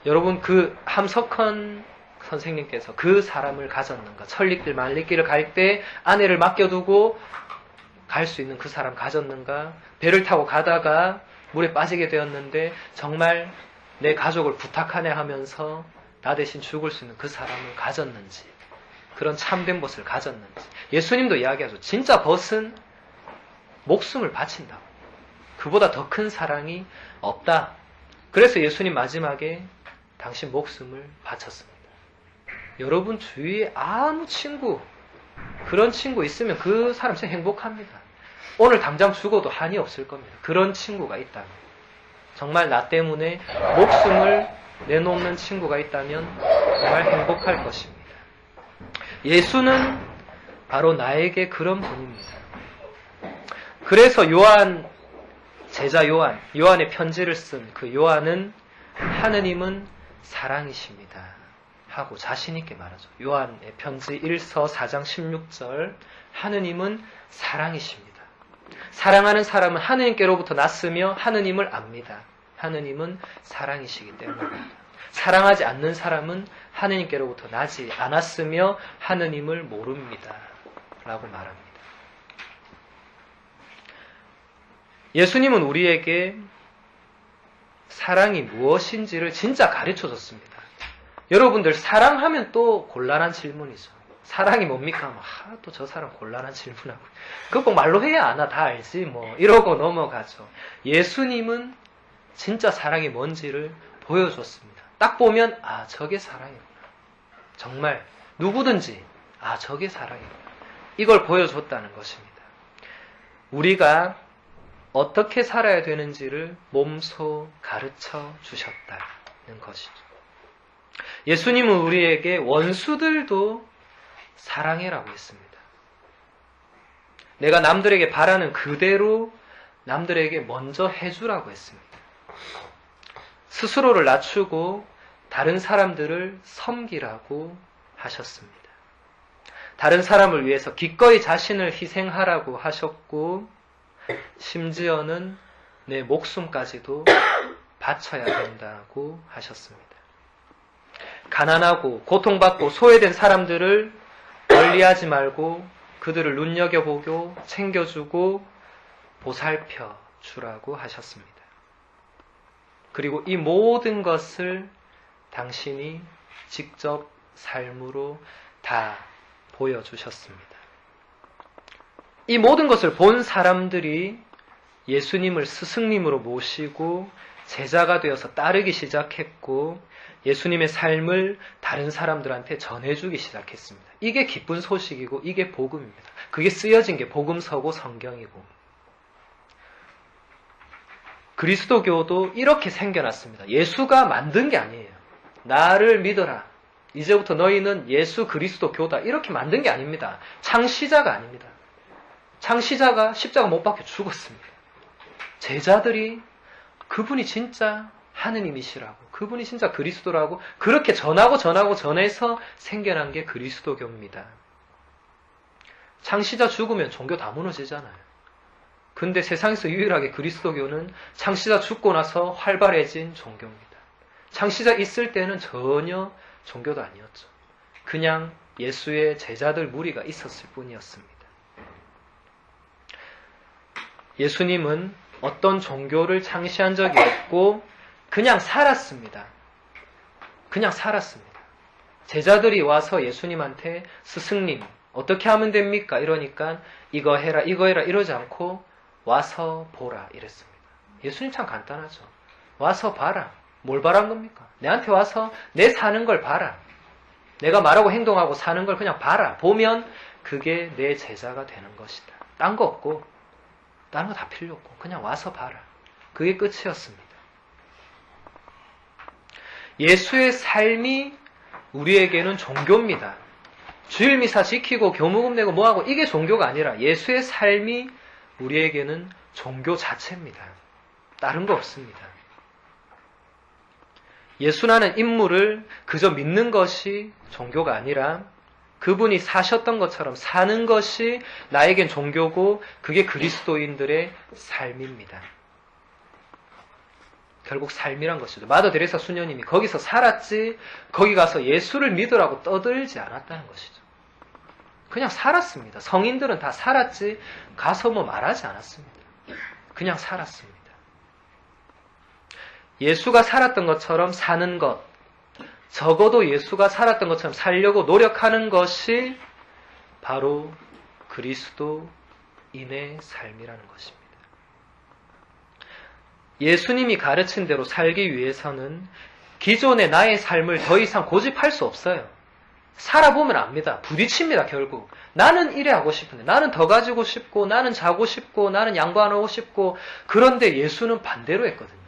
B: 여러분, 그 함석헌 선생님께서 그 사람을 가졌는가? 천리길 만리길을 갈 때 아내를 맡겨두고 갈 수 있는 그 사람 가졌는가? 배를 타고 가다가 물에 빠지게 되었는데 정말 내 가족을 부탁하네 하면서 나 대신 죽을 수 있는 그 사람을 가졌는지, 그런 참된 벗을 가졌는지. 예수님도 이야기하죠. 진짜 벗은 목숨을 바친다고. 그보다 더 큰 사랑이 없다. 그래서 예수님 마지막에 당신 목숨을 바쳤습니다. 여러분 주위에 아무 친구, 그런 친구 있으면 그 사람 진짜 행복합니다. 오늘 당장 죽어도 한이 없을 겁니다. 그런 친구가 있다면, 정말 나 때문에 목숨을 내놓는 친구가 있다면 정말 행복할 것입니다. 예수는 바로 나에게 그런 분입니다. 그래서 제자 요한의 편지를 쓴 그 요한은 하느님은 사랑이십니다 하고 자신 있게 말하죠. 요한의 편지 1서 4장 16절, 하느님은 사랑이십니다. 사랑하는 사람은 하느님께로부터 났으며 하느님을 압니다. 하느님은 사랑이시기 때문입니다. 사랑하지 않는 사람은 하느님께로부터 나지 않았으며 하느님을 모릅니다 라고 말합니다. 예수님은 우리에게 사랑이 무엇인지를 진짜 가르쳐 줬습니다. 여러분들 사랑하면 또 곤란한 질문이죠. 사랑이 뭡니까? 또 저 사람 곤란한 질문하고, 그거 꼭 말로 해야 아나 다 알지 뭐 이러고 넘어가죠. 예수님은 진짜 사랑이 뭔지를 보여줬습니다. 딱 보면 저게 사랑이구나. 정말 누구든지 저게 사랑이구나. 이걸 보여줬다는 것입니다. 우리가 어떻게 살아야 되는지를 몸소 가르쳐 주셨다는 것이죠. 예수님은 우리에게 원수들도 사랑해라고 했습니다. 내가 남들에게 바라는 그대로 남들에게 먼저 해주라고 했습니다. 스스로를 낮추고 다른 사람들을 섬기라고 하셨습니다. 다른 사람을 위해서 기꺼이 자신을 희생하라고 하셨고, 심지어는 내 목숨까지도 바쳐야 된다고 하셨습니다. 가난하고 고통받고 소외된 사람들을 멀리하지 말고 그들을 눈여겨보고 챙겨주고 보살펴 주라고 하셨습니다. 그리고 이 모든 것을 당신이 직접 삶으로 다 보여주셨습니다. 이 모든 것을 본 사람들이 예수님을 스승님으로 모시고 제자가 되어서 따르기 시작했고, 예수님의 삶을 다른 사람들한테 전해주기 시작했습니다. 이게 기쁜 소식이고 이게 복음입니다. 그게 쓰여진 게 복음서고 성경이고, 그리스도교도 이렇게 생겨났습니다. 예수가 만든 게 아니에요. 나를 믿어라, 이제부터 너희는 예수 그리스도 교다, 이렇게 만든 게 아닙니다. 창시자가 아닙니다. 창시자가 십자가 못 박혀 죽었습니다. 제자들이 그분이 진짜 하느님이시라고, 그분이 진짜 그리스도라고 그렇게 전해서 생겨난 게 그리스도교입니다. 창시자 죽으면 종교 다 무너지잖아요. 근데 세상에서 유일하게 그리스도교는 창시자 죽고 나서 활발해진 종교입니다. 창시자 있을 때는 전혀 종교도 아니었죠. 그냥 예수의 제자들 무리가 있었을 뿐이었습니다. 예수님은 어떤 종교를 창시한 적이 없고 그냥 살았습니다. 그냥 살았습니다. 제자들이 와서 예수님한테 스승님 어떻게 하면 됩니까? 이러니까 이거 해라 이러지 않고 와서 보라 이랬습니다. 예수님 참 간단하죠. 와서 봐라. 뭘 바란 겁니까? 내한테 와서 내 사는 걸 봐라. 내가 말하고 행동하고 사는 걸 그냥 봐라. 보면 그게 내 제자가 되는 것이다. 딴 거 없고 다른 거 다 필요 없고 그냥 와서 봐라. 그게 끝이었습니다. 예수의 삶이 우리에게는 종교입니다. 주일 미사 지키고 교무금 내고 뭐하고 이게 종교가 아니라 예수의 삶이 우리에게는 종교 자체입니다. 다른 거 없습니다. 예수라는 인물을 그저 믿는 것이 종교가 아니라 그분이 사셨던 것처럼 사는 것이 나에겐 종교고 그게 그리스도인들의 삶입니다. 결국 삶이란 것이죠. 마더 데레사 수녀님이 거기서 살았지 거기 가서 예수를 믿으라고 떠들지 않았다는 것이죠. 그냥 살았습니다. 성인들은 다 살았지 가서 뭐 말하지 않았습니다. 그냥 살았습니다. 예수가 살았던 것처럼 사는 것, 적어도 예수가 살았던 것처럼 살려고 노력하는 것이 바로 그리스도인의 삶이라는 것입니다. 예수님이 가르친 대로 살기 위해서는 기존의 나의 삶을 더 이상 고집할 수 없어요. 살아보면 압니다. 부딪힙니다, 결국. 나는 이래 하고 싶은데, 나는 더 가지고 싶고, 나는 자고 싶고, 나는 양보 안 하고 싶고, 그런데 예수는 반대로 했거든요.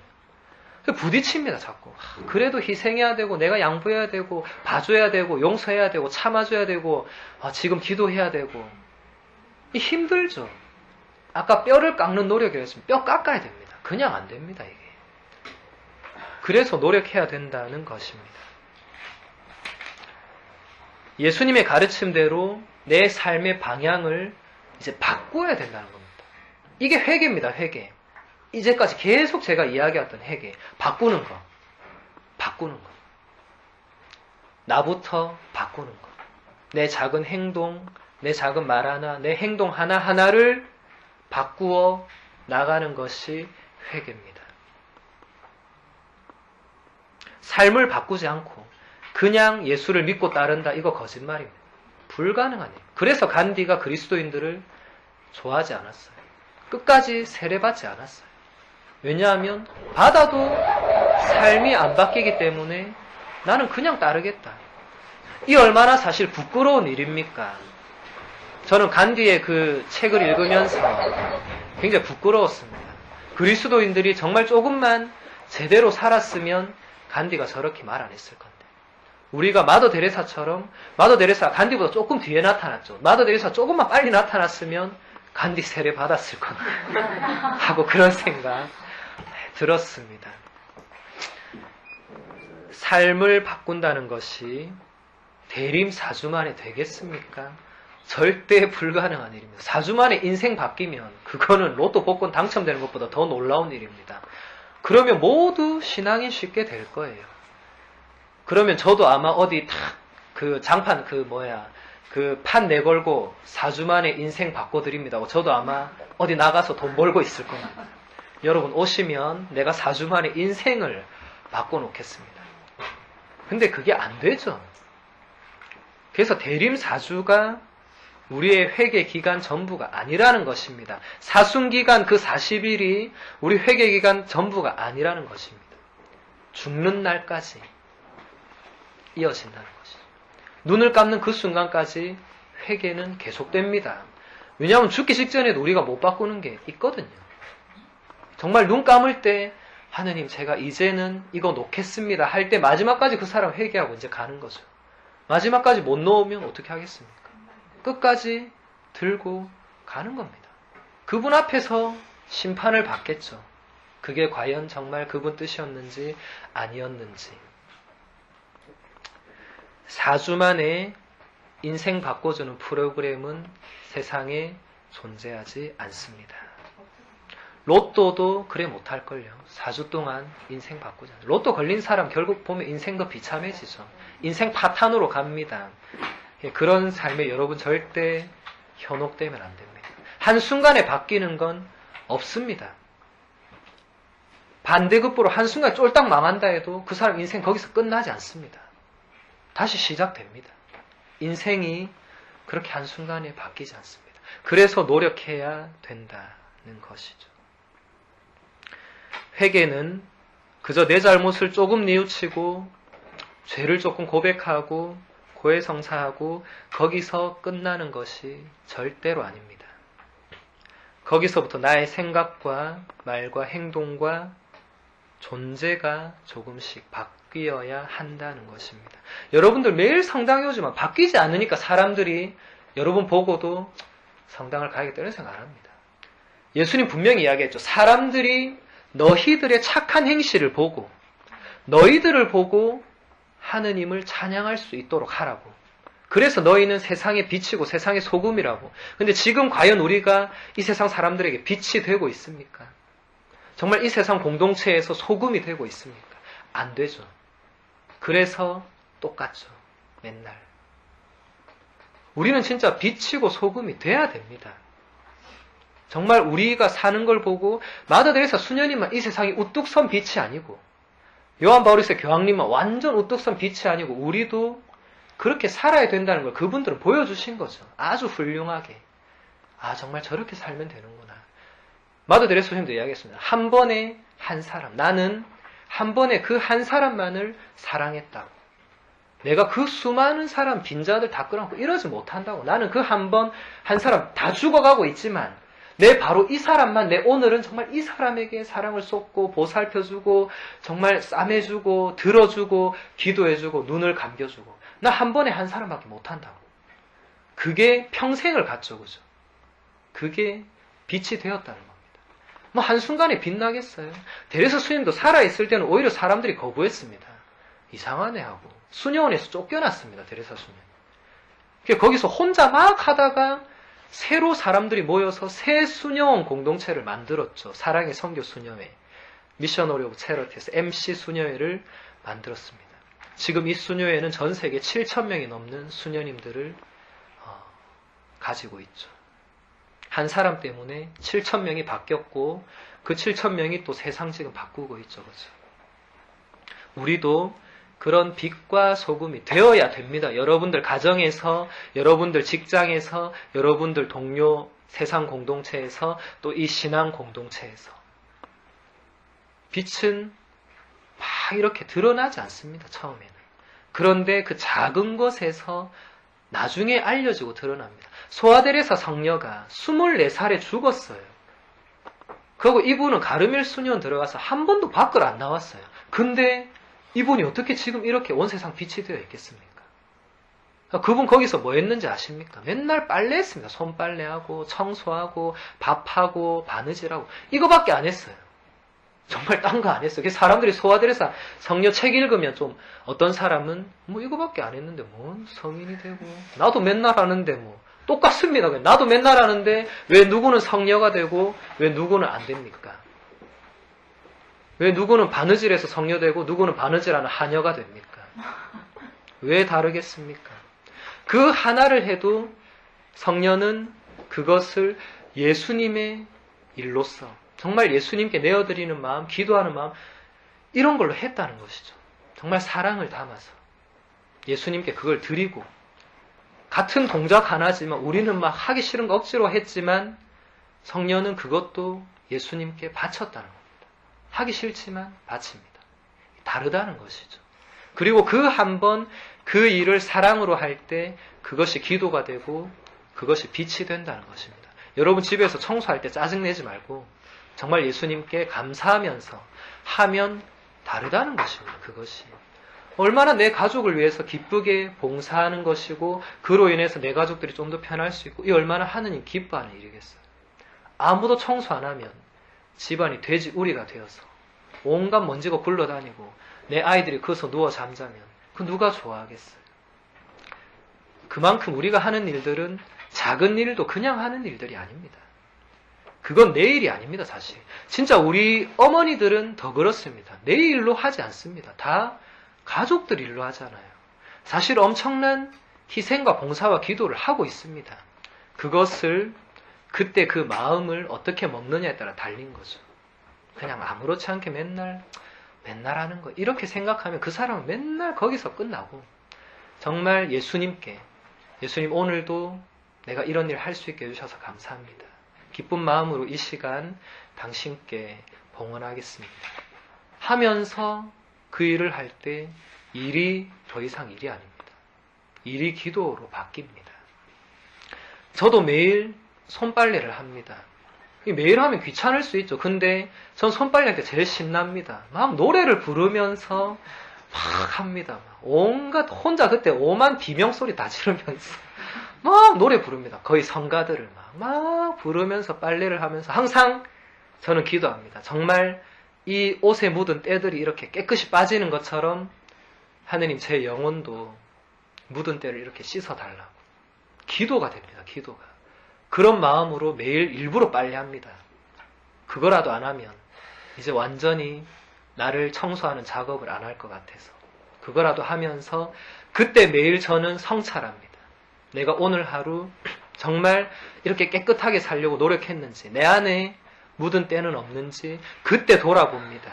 B: 부딪힙니다, 자꾸. 그래도 희생해야 되고, 내가 양보해야 되고, 봐줘야 되고, 용서해야 되고, 참아줘야 되고, 지금 기도해야 되고. 힘들죠. 아까 뼈를 깎는 노력이라 했으면 뼈 깎아야 됩니다. 그냥 안 됩니다, 이게. 그래서 노력해야 된다는 것입니다. 예수님의 가르침대로 내 삶의 방향을 이제 바꾸어야 된다는 겁니다. 이게 회개입니다, 회개. 이제까지 계속 제가 이야기했던 회개. 바꾸는 거. 바꾸는 거. 나부터 바꾸는 거. 내 작은 행동, 내 작은 말 하나, 내 행동 하나하나를 바꾸어 나가는 것이 회개입니다. 삶을 바꾸지 않고 그냥 예수를 믿고 따른다. 이거 거짓말입니다. 불가능한 일. 그래서 간디가 그리스도인들을 좋아하지 않았어요. 끝까지 세례받지 않았어요. 왜냐하면 받아도 삶이 안 바뀌기 때문에 나는 그냥 따르겠다. 이 얼마나 사실 부끄러운 일입니까? 저는 간디의 그 책을 읽으면서 굉장히 부끄러웠습니다. 그리스도인들이 정말 조금만 제대로 살았으면 간디가 저렇게 말 안 했을 건데. 우리가 마더 데레사처럼, 마더 데레사 간디보다 조금 뒤에 나타났죠. 마더 데레사 조금만 빨리 나타났으면 간디 세례 받았을 건데 하고 그런 생각 들었습니다. 삶을 바꾼다는 것이 대림 4주 만에 되겠습니까? 절대 불가능한 일입니다. 4주 만에 인생 바뀌면 그거는 로또 복권 당첨되는 것보다 더 놀라운 일입니다. 그러면 모두 신앙이 쉽게 될 거예요. 그러면 저도 아마 어디 그 장판 그 판 내걸고 4주 만에 인생 바꿔드립니다. 저도 아마 어디 나가서 돈 벌고 있을 겁니다. 여러분 오시면 내가 4주 만에 인생을 바꿔놓겠습니다. 근데 그게 안 되죠. 그래서 대림 4주가 우리의 회개 기간 전부가 아니라는 것입니다. 사순 기간 그 40일이 우리 회개 기간 전부가 아니라는 것입니다. 죽는 날까지 이어진다는 것이죠. 눈을 감는 그 순간까지 회개는 계속됩니다. 왜냐하면 죽기 직전에도 우리가 못 바꾸는 게 있거든요. 정말 눈 감을 때 하느님 제가 이제는 이거 놓겠습니다 할 때 마지막까지 그 사람 회개하고 이제 가는 거죠. 마지막까지 못 놓으면 어떻게 하겠습니까? 끝까지 들고 가는 겁니다. 그분 앞에서 심판을 받겠죠. 그게 과연 정말 그분 뜻이었는지 아니었는지. 4주 만에 인생 바꿔주는 프로그램은 세상에 존재하지 않습니다. 로또도 그래 못할걸요. 4주 동안 인생 바꾸자. 로또 걸린 사람 결국 보면 인생도 비참해지죠. 인생 파탄으로 갑니다. 그런 삶에 여러분 절대 현혹되면 안 됩니다. 한순간에 바뀌는 건 없습니다. 반대급부로 한순간 쫄딱 망한다 해도 그 사람 인생 거기서 끝나지 않습니다. 다시 시작됩니다. 인생이 그렇게 한순간에 바뀌지 않습니다. 그래서 노력해야 된다는 것이죠. 회개는 그저 내 잘못을 조금 뉘우치고 죄를 조금 고백하고 고해성사하고 거기서 끝나는 것이 절대로 아닙니다. 거기서부터 나의 생각과 말과 행동과 존재가 조금씩 바뀌어야 한다는 것입니다. 여러분들 매일 성당에 오지만 바뀌지 않으니까 사람들이 여러분 보고도 성당을 가야겠다 이런 생각 안 합니다. 예수님 분명히 이야기했죠. 사람들이 너희들의 착한 행실을 보고 너희들을 보고 하느님을 찬양할 수 있도록 하라고. 그래서 너희는 세상의 빛이고 세상의 소금이라고. 근데 지금 과연 우리가 이 세상 사람들에게 빛이 되고 있습니까? 정말 이 세상 공동체에서 소금이 되고 있습니까? 안 되죠. 그래서 똑같죠. 맨날. 우리는 진짜 빛이고 소금이 돼야 됩니다. 정말 우리가 사는 걸 보고 마더 데레사 수녀님만 이 세상이 우뚝 선 빛이 아니고 요한 바오리스의 교황님만 완전 우뚝 선 빛이 아니고 우리도 그렇게 살아야 된다는 걸 그분들은 보여주신 거죠. 아주 훌륭하게. 아 정말 저렇게 살면 되는구나. 마더 데레사 수녀님도 이야기했습니다. 한 번에 한 사람. 나는 한 번에 그 한 사람만을 사랑했다고. 내가 그 수많은 사람 빈자들 다 끌어안고 이러지 못한다고. 나는 그 한 번 한 사람 다 죽어가고 있지만 내 바로 이 사람만 내 오늘은 정말 이 사람에게 사랑을 쏟고 보살펴주고 정말 싸매주고 들어주고 기도해주고 눈을 감겨주고 나 한 번에 한 사람밖에 못한다고. 그게 평생을 갔죠. 그죠? 그게 빛이 되었다는 겁니다. 뭐 한순간에 빛나겠어요. 데레사 수님도 살아있을 때는 오히려 사람들이 거부했습니다. 이상하네 하고 수녀원에서 쫓겨났습니다. 데레사 수녀. 거기서 혼자 막 하다가 새로 사람들이 모여서 새 수녀원 공동체를 만들었죠. 사랑의 선교 수녀회, 미셔너리 오브 체러티에서 MC 수녀회를 만들었습니다. 지금 이 수녀회는 전 세계 7,000명이 넘는 수녀님들을 가지고 있죠. 한 사람 때문에 7,000명이 바뀌었고 그 7,000명이 또 세상 지금 바꾸고 있죠. 그렇죠? 우리도 그런 빛과 소금이 되어야 됩니다. 여러분들 가정에서, 여러분들 직장에서, 여러분들 동료 세상 공동체에서, 또 이 신앙 공동체에서. 빛은 막 이렇게 드러나지 않습니다. 처음에는. 그런데 그 작은 것에서 나중에 알려지고 드러납니다. 소아데레사 성녀가 24살에 죽었어요. 그리고 이분은 가르멜 수녀원 들어가서 한 번도 밖을 안 나왔어요. 근데 이분이 어떻게 지금 이렇게 온 세상 빛이 되어 있겠습니까? 그분 거기서 뭐 했는지 아십니까? 맨날 빨래했습니다. 손빨래하고 청소하고 밥하고 바느질하고 이거밖에 안 했어요. 정말 딴 거 안 했어요. 그래서 사람들이 소아데레사 성녀 책 읽으면 좀 어떤 사람은 뭐 이거밖에 안 했는데 뭔 성인이 되고 나도 맨날 하는데 뭐 똑같습니다. 나도 맨날 하는데 왜 누구는 성녀가 되고 왜 누구는 안 됩니까? 왜 누구는 바느질해서 성녀되고 누구는 바느질하는 하녀가 됩니까? 왜 다르겠습니까? 그 하나를 해도 성녀는 그것을 예수님의 일로서 정말 예수님께 내어드리는 마음, 기도하는 마음 이런 걸로 했다는 것이죠. 정말 사랑을 담아서 예수님께 그걸 드리고 같은 동작 하나지만 우리는 막 하기 싫은 거 억지로 했지만 성녀는 그것도 예수님께 바쳤다는 겁니다. 하기 싫지만 바칩니다. 다르다는 것이죠. 그리고 그 한 번 그 일을 사랑으로 할 때 그것이 기도가 되고 그것이 빛이 된다는 것입니다. 여러분 집에서 청소할 때 짜증내지 말고 정말 예수님께 감사하면서 하면 다르다는 것입니다. 그것이. 얼마나 내 가족을 위해서 기쁘게 봉사하는 것이고 그로 인해서 내 가족들이 좀 더 편할 수 있고 이 얼마나 하느님 기뻐하는 일이겠어요. 아무도 청소 안 하면 집안이 돼지우리가 되어서 온갖 먼지가 굴러다니고 내 아이들이 거기서 누워 잠자면 그 누가 좋아하겠어요. 그만큼 우리가 하는 일들은 작은 일도 그냥 하는 일들이 아닙니다. 그건 내 일이 아닙니다. 사실 진짜 우리 어머니들은 더 그렇습니다. 내 일로 하지 않습니다. 다 가족들 일로 하잖아요. 사실 엄청난 희생과 봉사와 기도를 하고 있습니다. 그것을 그때 그 마음을 어떻게 먹느냐에 따라 달린 거죠. 그냥 아무렇지 않게 맨날 하는 거 이렇게 생각하면 그 사람은 맨날 거기서 끝나고 정말 예수님께 예수님 오늘도 내가 이런 일 할 수 있게 해주셔서 감사합니다. 기쁜 마음으로 이 시간 당신께 봉헌하겠습니다. 하면서 그 일을 할 때 일이 더 이상 일이 아닙니다. 일이 기도로 바뀝니다. 저도 매일 손빨래를 합니다. 매일 하면 귀찮을 수 있죠. 근데 전 손빨래할 때 제일 신납니다. 막 노래를 부르면서 막 합니다. 막 온갖 혼자 그때 오만 비명소리 다 지르면서 막 노래 부릅니다. 거의 성가들을 막 부르면서 빨래를 하면서 항상 저는 기도합니다. 정말 이 옷에 묻은 때들이 이렇게 깨끗이 빠지는 것처럼 하느님 제 영혼도 묻은 때를 이렇게 씻어달라고. 기도가 됩니다. 기도가. 그런 마음으로 매일 일부러 빨래합니다. 그거라도 안 하면 이제 완전히 나를 청소하는 작업을 안 할 것 같아서 그거라도 하면서 그때 매일 저는 성찰합니다. 내가 오늘 하루 정말 이렇게 깨끗하게 살려고 노력했는지 내 안에 묻은 때는 없는지 그때 돌아봅니다.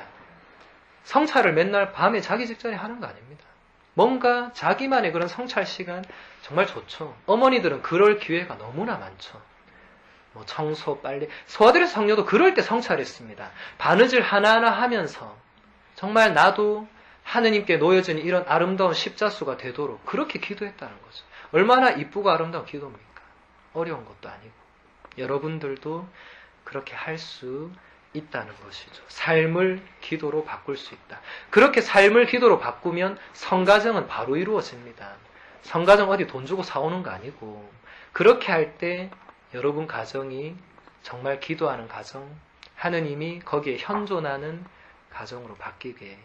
B: 성찰을 맨날 밤에 자기 직전에 하는 거 아닙니다. 뭔가 자기만의 그런 성찰 시간 정말 좋죠. 어머니들은 그럴 기회가 너무나 많죠. 뭐 청소, 빨래, 소아들의 성녀도 그럴 때 성찰했습니다. 바느질 하나하나 하면서 정말 나도 하느님께 놓여진 이런 아름다운 십자수가 되도록 그렇게 기도했다는 거죠. 얼마나 이쁘고 아름다운 기도입니까? 어려운 것도 아니고. 여러분들도 그렇게 할 수 있다는 것이죠. 삶을 기도로 바꿀 수 있다. 그렇게 삶을 기도로 바꾸면 성가정은 바로 이루어집니다. 성가정 어디 돈 주고 사오는 거 아니고 그렇게 할 때 여러분 가정이 정말 기도하는 가정, 하느님이 거기에 현존하는 가정으로 바뀌게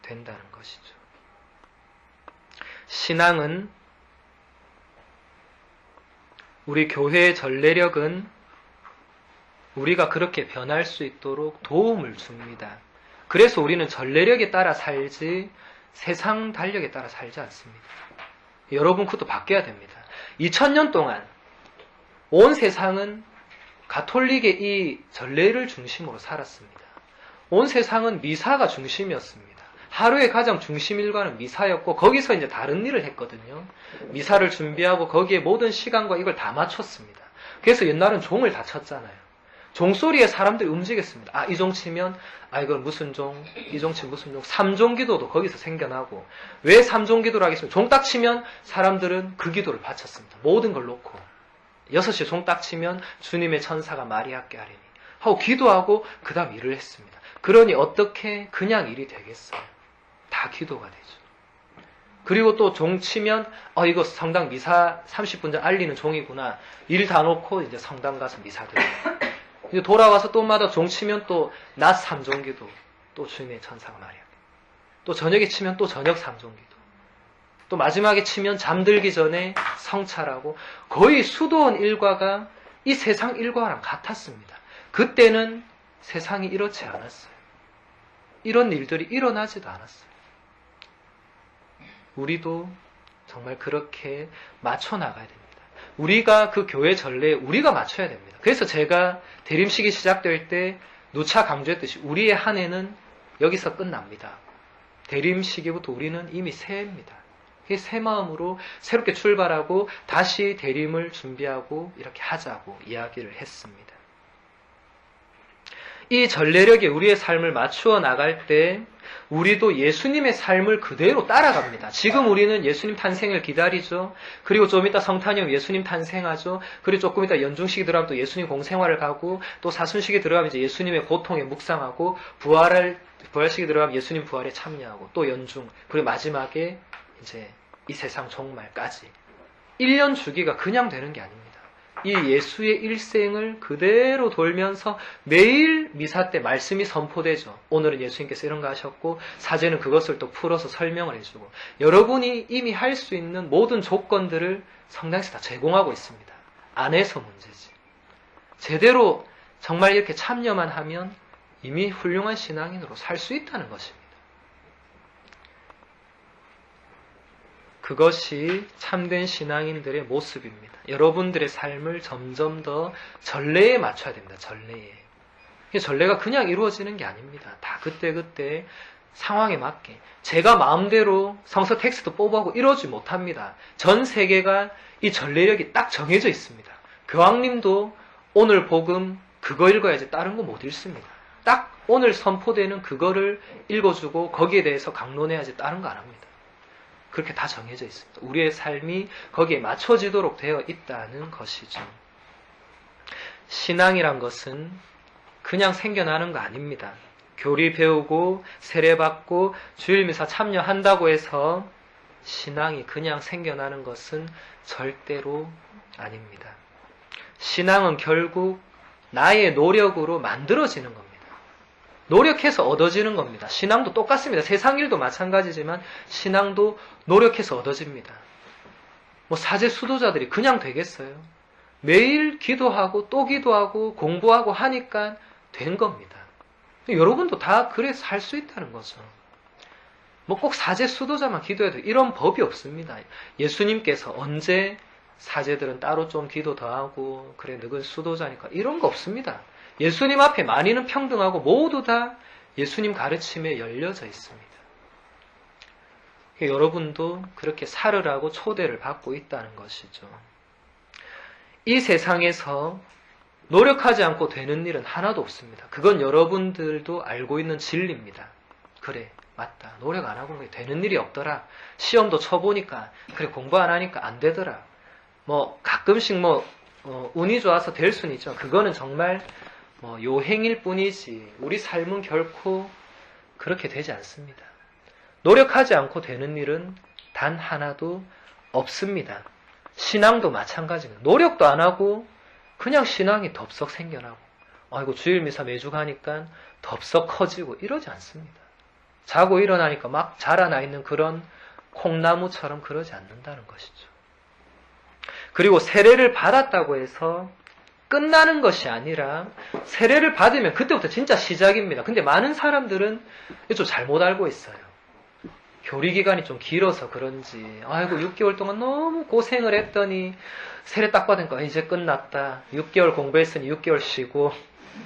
B: 된다는 것이죠. 신앙은 우리 교회의 전례력은 우리가 그렇게 변할 수 있도록 도움을 줍니다. 그래서 우리는 전례력에 따라 살지 세상 달력에 따라 살지 않습니다. 여러분 그것도 바뀌어야 됩니다. 2000년 동안 온 세상은 가톨릭의 이 전례를 중심으로 살았습니다. 온 세상은 미사가 중심이었습니다. 하루의 가장 중심 일과는 미사였고 거기서 이제 다른 일을 했거든요. 미사를 준비하고 거기에 모든 시간과 이걸 다 맞췄습니다. 그래서 옛날은 종을 다 쳤잖아요. 종소리에 사람들이 움직였습니다. 아, 이 종 치면, 아, 이건 무슨 종, 이 종 치면 무슨 종. 삼종 기도도 거기서 생겨나고. 왜 삼종 기도를 하겠습니까? 종 딱 치면 사람들은 그 기도를 바쳤습니다. 모든 걸 놓고. 6시에 종 딱 치면 주님의 천사가 마리아께 하리니. 하고 기도하고 그 다음 일을 했습니다. 그러니 어떻게 그냥 일이 되겠어요? 다 기도가 되죠. 그리고 또 종 치면, 이거 성당 미사 30분 전 알리는 종이구나. 일 다 놓고 이제 성당 가서 미사 드려요. 이제 돌아와서 또마다 종 치면 또 낮 삼종기도 또 주님의 천사가 말이야. 또 저녁에 치면 또 저녁 삼종기도. 또 마지막에 치면 잠들기 전에 성찰하고 거의 수도원 일과가 이 세상 일과랑 같았습니다. 그때는 세상이 이렇지 않았어요. 이런 일들이 일어나지도 않았어요. 우리도 정말 그렇게 맞춰 나가야 됩니다. 우리가 그 교회 전례에 우리가 맞춰야 됩니다. 그래서 제가 대림식이 시작될 때 누차 강조했듯이 우리의 한 해는 여기서 끝납니다. 대림시기부터 우리는 이미 새해입니다. 새 마음으로 새롭게 출발하고 다시 대림을 준비하고 이렇게 하자고 이야기를 했습니다. 이 전례력에 우리의 삶을 맞추어 나갈 때 우리도 예수님의 삶을 그대로 따라갑니다. 지금 우리는 예수님 탄생을 기다리죠. 그리고 좀 이따 성탄형 예수님 탄생하죠. 그리고 조금 이따 연중식이 들어가면 또 예수님 공생활을 가고 또 사순식이 들어가면 이제 예수님의 고통에 묵상하고 부활식이 들어가면 예수님 부활에 참여하고 또 연중 그리고 마지막에 이제 이 세상 종말까지 1년 주기가 그냥 되는 게 아닙니다. 이 예수의 일생을 그대로 돌면서 매일 미사 때 말씀이 선포되죠. 오늘은 예수님께서 이런 거 하셨고 사제는 그것을 또 풀어서 설명을 해주고 여러분이 이미 할 수 있는 모든 조건들을 성당에서 다 제공하고 있습니다. 안 해서 문제지. 제대로 정말 이렇게 참여만 하면 이미 훌륭한 신앙인으로 살 수 있다는 것입니다. 그것이 참된 신앙인들의 모습입니다. 여러분들의 삶을 점점 더 전례에 맞춰야 됩니다. 전례에. 전례가 그냥 이루어지는 게 아닙니다. 다 그때그때 상황에 맞게. 제가 마음대로 성서 텍스트 뽑아오고 이러지 못합니다. 전 세계가 이 전례력이 딱 정해져 있습니다. 교황님도 오늘 복음 그거 읽어야지 다른 거 못 읽습니다. 딱 오늘 선포되는 그거를 읽어주고 거기에 대해서 강론해야지 다른 거 안 합니다. 그렇게 다 정해져 있습니다. 우리의 삶이 거기에 맞춰지도록 되어 있다는 것이죠. 신앙이란 것은 그냥 생겨나는 거 아닙니다. 교리 배우고 세례받고 주일미사 참여한다고 해서 신앙이 그냥 생겨나는 것은 절대로 아닙니다. 신앙은 결국 나의 노력으로 만들어지는 겁니다. 노력해서 얻어지는 겁니다. 신앙도 똑같습니다. 세상 일도 마찬가지지만 신앙도 노력해서 얻어집니다. 사제 수도자들이 그냥 되겠어요? 매일 기도하고 또 기도하고 공부하고 하니까 된 겁니다. 여러분도 다 그래서 할 수 있다는 거죠. 꼭 사제 수도자만 기도해도 이런 법이 없습니다. 예수님께서 언제 사제들은 따로 좀 기도 더 하고 그래 너는 수도자니까 이런 거 없습니다. 예수님 앞에 만인은 평등하고 모두 다 예수님 가르침에 열려져 있습니다. 여러분도 그렇게 살으라고 초대를 받고 있다는 것이죠. 이 세상에서 노력하지 않고 되는 일은 하나도 없습니다. 그건 여러분들도 알고 있는 진리입니다. 그래, 맞다. 노력 안 하고 되는 일이 없더라. 시험도 쳐보니까 그래 공부 안 하니까 안 되더라. 가끔씩 운이 좋아서 될 수는 있죠. 그거는 정말 요행일 뿐이지 우리 삶은 결코 그렇게 되지 않습니다. 노력하지 않고 되는 일은 단 하나도 없습니다. 신앙도 마찬가지입니다. 노력도 안 하고 그냥 신앙이 덥석 생겨나고 아이고 주일미사 매주 가니까 덥석 커지고 이러지 않습니다. 자고 일어나니까 막 자라나 있는 그런 콩나무처럼 그러지 않는다는 것이죠. 그리고 세례를 받았다고 해서 끝나는 것이 아니라 세례를 받으면 그때부터 진짜 시작입니다. 근데 많은 사람들은 좀 잘못 알고 있어요. 교리기간이 좀 길어서 그런지 아이고 6개월 동안 너무 고생을 했더니 세례 딱 받으니까 이제 끝났다. 6개월 공부했으니 6개월 쉬고